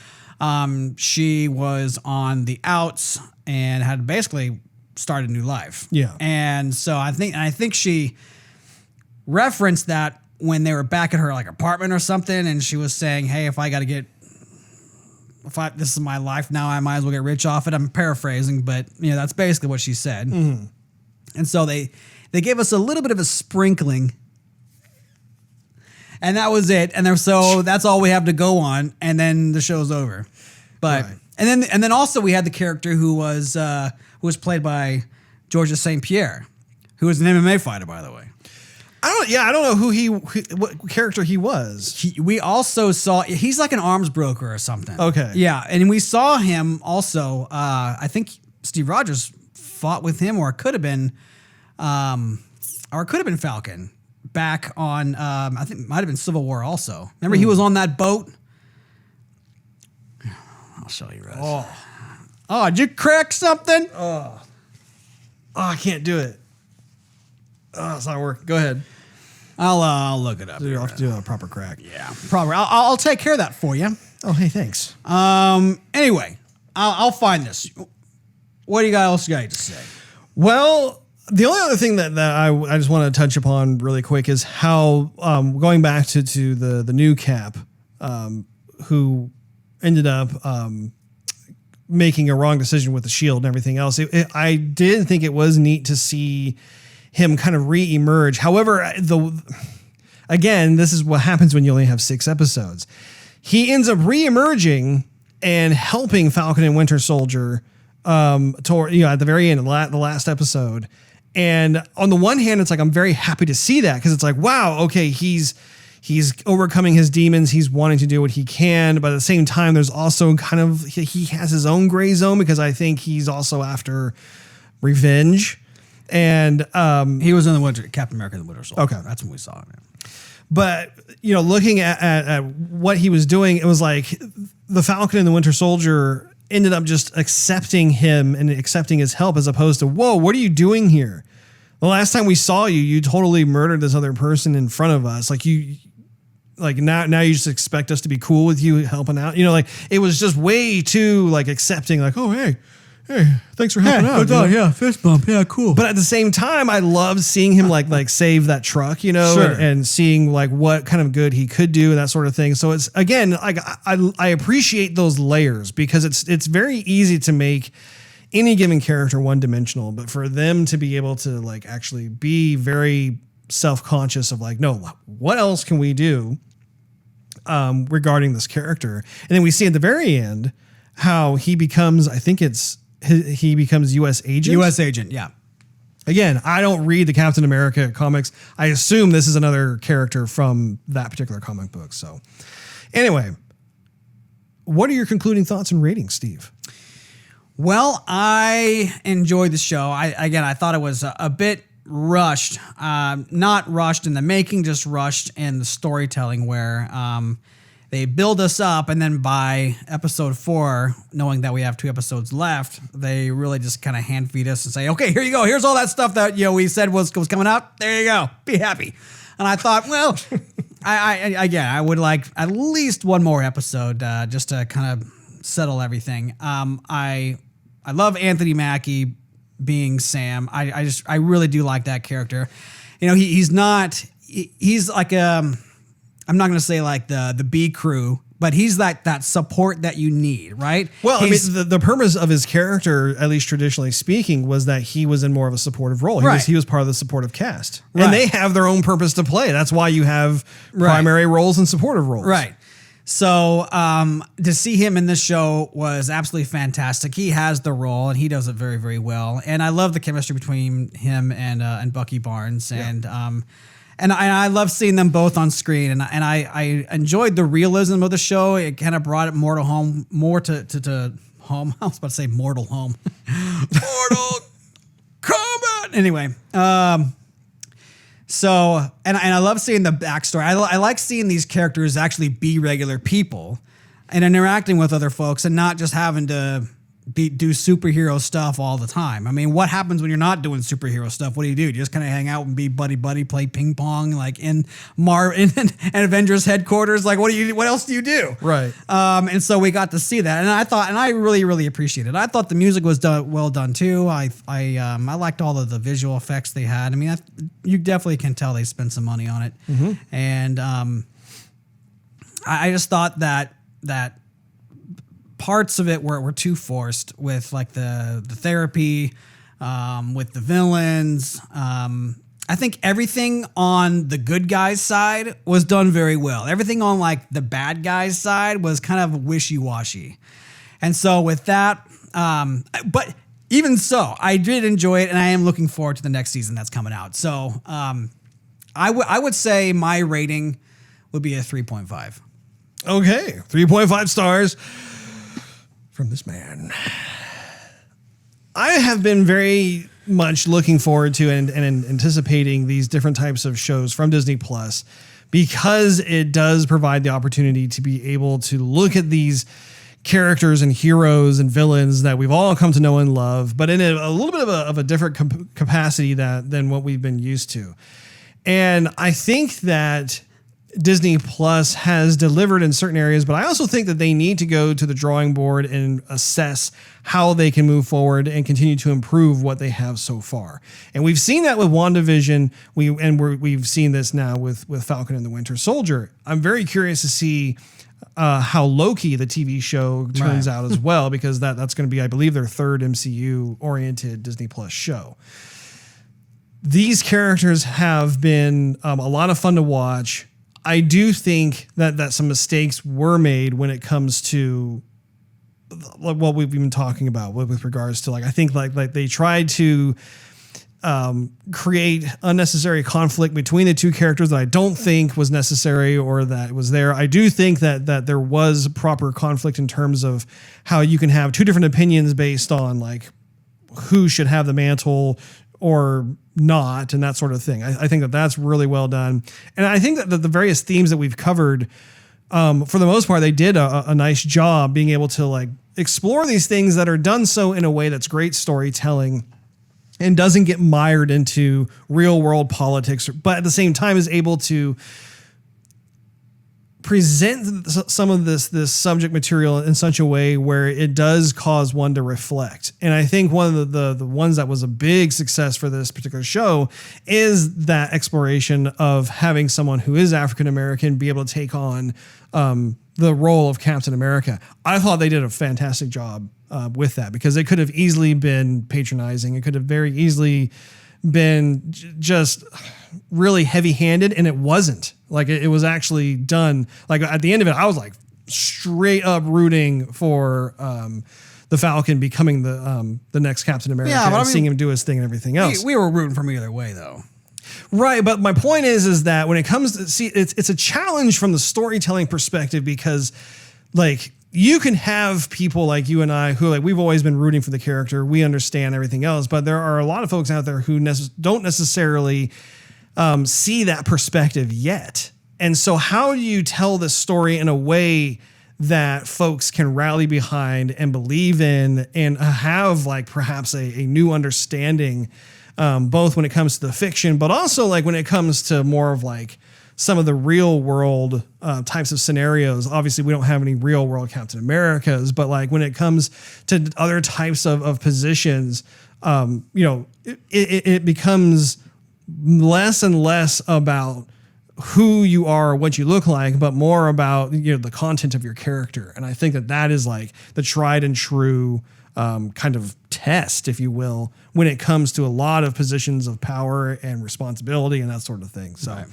she was on the outs and had basically start a new life. Yeah. And so I think she referenced that when they were back at her like apartment or something, and she was saying, hey, this is my life now, I might as well get rich off it. I'm paraphrasing, but that's basically what she said. Mm-hmm. And so they gave us a little bit of a sprinkling, and that was it. And so that's all we have to go on, and then the show's over. But right. and then also we had the character who was played by Georges St. Pierre, who was an MMA fighter, by the way. I don't know what character he was. We also saw, he's like an arms broker or something. Okay. Yeah. And we saw him also, I think Steve Rogers fought with him, or it could have been Falcon back on, I think it might've been Civil War also. Remember he was on that boat? I'll show you, Russ. Oh, did you crack something? Oh, I can't do it. Oh, it's not working. Go ahead. I'll look it up. You'll have to do a proper crack. Yeah, probably. I'll take care of that for you. Oh, hey, thanks. Anyway, I'll find this. What do you guys else got to say? Well, the only other thing that I just want to touch upon really quick is how going back to the new Cap, who ended up making a wrong decision with the shield and everything else. I did think it was neat to see him kind of re-emerge. However, again, this is what happens when you only have 6 episodes. He ends up re-emerging and helping Falcon and Winter Soldier toward, at the very end of the last episode. And on the one hand, it's like, I'm very happy to see that, because it's like, wow, okay, he's overcoming his demons. He's wanting to do what he can. But at the same time, there's also kind of, he has his own gray zone, because I think he's also after revenge. And he was in the Captain America: The Winter Soldier. Okay, that's when we saw him. But looking at what he was doing, it was like the Falcon and the Winter Soldier ended up just accepting him and accepting his help, as opposed to, whoa, what are you doing here? The last time we saw you, you totally murdered this other person in front of us. Like now you just expect us to be cool with you helping out. It was just way too accepting. Like, oh, hey, thanks for helping out. Yeah, fist bump. Yeah, cool. But at the same time, I loved seeing him like save that truck, Sure. and seeing what kind of good he could do and that sort of thing. So it's, again, I appreciate those layers, because it's very easy to make any given character one-dimensional, but for them to be able to actually be very self-conscious of no, what else can we do regarding this character? And then we see at the very end how he becomes, I think he becomes U.S. agent. U.S. agent, yeah. Again, I don't read the Captain America comics. I assume this is another character from that particular comic book. So anyway, what are your concluding thoughts and ratings, Steve? Well, I enjoyed the show. I thought it was a bit rushed, not rushed in the making, just rushed in the storytelling, where they build us up, and then by episode 4, knowing that we have 2 episodes left, they really just kind of hand feed us and say, okay, here you go. Here's all that stuff that we said was coming out. There you go. Be happy. And I thought, well, I would like at least one more episode just to kind of settle everything. I love Anthony Mackie being Sam. I really do like that character. He's like I'm not going to say like the B crew, but he's like that support that you need, right? Well, the purpose of his character, at least traditionally speaking, was that he was in more of a supportive role. He was part of the supportive cast. Right. And they have their own purpose to play. That's why you have primary roles and supportive roles. Right. So to see him in this show was absolutely fantastic. He has the role, and he does it very, very well. And I love the chemistry between him and Bucky Barnes. Yeah. And I love seeing them both on screen, and I enjoyed the realism of the show. It kind of brought it more to home. I was about to say Mortal Home. Mortal Kombat. Anyway, so I love seeing the backstory. I like seeing these characters actually be regular people and interacting with other folks, and not just having to do superhero stuff all the time. I mean, what happens when you're not doing superhero stuff? What do? You just kind of hang out and be buddy, play ping pong, like in Avengers headquarters. Like, what else do you do? Right. And so we got to see that, and I really, really appreciated it. I thought the music was well done too. I liked all of the visual effects they had. I mean, you definitely can tell they spent some money on it. Mm-hmm. And I just thought that parts of it were too forced, with like the therapy, with the villains. I think everything on the good guys' side was done very well. Everything on like the bad guys' side was kind of wishy-washy. And so with that, but even so, I did enjoy it, and I am looking forward to the next season that's coming out. So I would say my rating would be a 3.5. Okay, 3.5 stars. From this man. I have been very much looking forward to and anticipating these different types of shows from Disney Plus, because it does provide the opportunity to be able to look at these characters and heroes and villains that we've all come to know and love, but in a little bit of a different capacity than what we've been used to. And I think that Disney Plus has delivered in certain areas, but I also think that they need to go to the drawing board and assess how they can move forward and continue to improve what they have so far. And we've seen that with WandaVision. We've seen this now with Falcon and the Winter Soldier. I'm very curious to see how Loki, the TV show, turns out as well, because that's going to be, I believe, their third MCU-oriented Disney Plus show. These characters have been a lot of fun to watch. I do think that some mistakes were made when it comes to what we've been talking about with regards to, like, I think like they tried to create unnecessary conflict between the two characters that I don't think was necessary or that was there. I do think that there was proper conflict in terms of how you can have two different opinions based on like who should have the mantle or not, and that sort of thing. I think that's really well done. And I think that the various themes that we've covered, for the most part, they did a nice job being able to like explore these things that are done so in a way that's great storytelling and doesn't get mired into real world politics, but at the same time is able to present some of this subject material in such a way where it does cause one to reflect. And I think one of the ones that was a big success for this particular show is that exploration of having someone who is African American be able to take on the role of Captain America. I thought they did a fantastic job with that, because it could have easily been patronizing. It could have very easily been just really heavy-handed, and it wasn't. Like it was actually done. Like at the end of it, I was like straight up rooting for the Falcon becoming the next Captain America, and seeing him do his thing and everything else. We were rooting for him either way, though. Right, but my point is that when it comes to it's a challenge from the storytelling perspective, because like you can have people like you and I who like we've always been rooting for the character, we understand everything else, but there are a lot of folks out there who don't necessarily see that perspective yet. And so how do you tell this story in a way that folks can rally behind and believe in and have like perhaps a new understanding, both when it comes to the fiction, but also like when it comes to more of like some of the real world types of scenarios. Obviously we don't have any real world Captain Americas, but like when it comes to other types of positions, it becomes less and less about who you are or what you look like, but more about the content of your character. And I think that is like the tried and true kind of test, if you will, when it comes to a lot of positions of power and responsibility and that sort of thing. So right.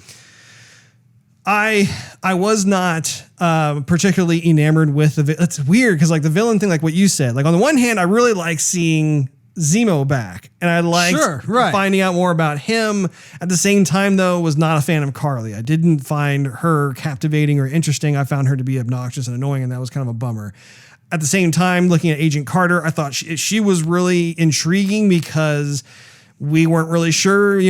I was not particularly enamored with it's weird because like the villain thing, like what you said, like on the one hand, I really like seeing Zemo back, and I liked finding out more about him. At the same time, though, was not a fan of Carly. I didn't find her captivating or interesting. I found her to be obnoxious and annoying, and that was kind of a bummer. At the same time, looking at Agent Carter, I thought she was really intriguing because we weren't really sure.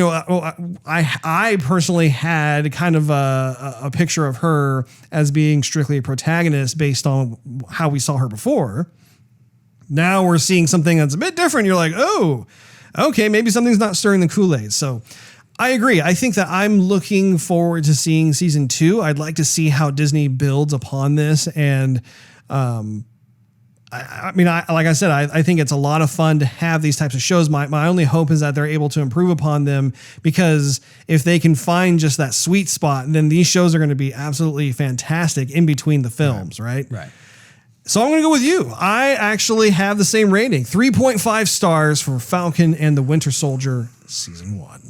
I personally had kind of a picture of her as being strictly a protagonist based on how we saw her before. Now we're seeing something that's a bit different. You're like, oh, okay, maybe something's not stirring the Kool-Aid. So I agree. I think that I'm looking forward to seeing season 2. I'd like to see how Disney builds upon this. And I think it's a lot of fun to have these types of shows. My only hope is that they're able to improve upon them, because if they can find just that sweet spot, then these shows are going to be absolutely fantastic in between the films, right? Right. So I'm going to go with you. I actually have the same rating, 3.5 stars for Falcon and the Winter Soldier Season 1.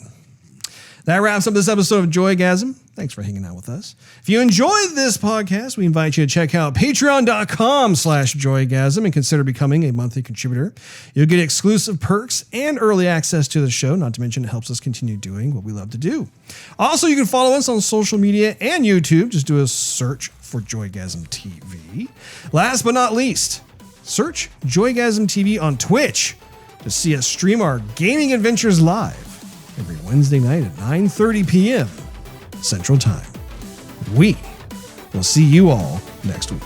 That wraps up this episode of Joygasm. Thanks for hanging out with us. If you enjoyed this podcast, we invite you to check out patreon.com/Joygasm and consider becoming a monthly contributor. You'll get exclusive perks and early access to the show, not to mention it helps us continue doing what we love to do. Also, you can follow us on social media and YouTube. Just do a search for Joygasm TV. Last but not least, search Joygasm TV on Twitch to see us stream our gaming adventures live every Wednesday night at 9:30 p.m. Central Time. We will see you all next week.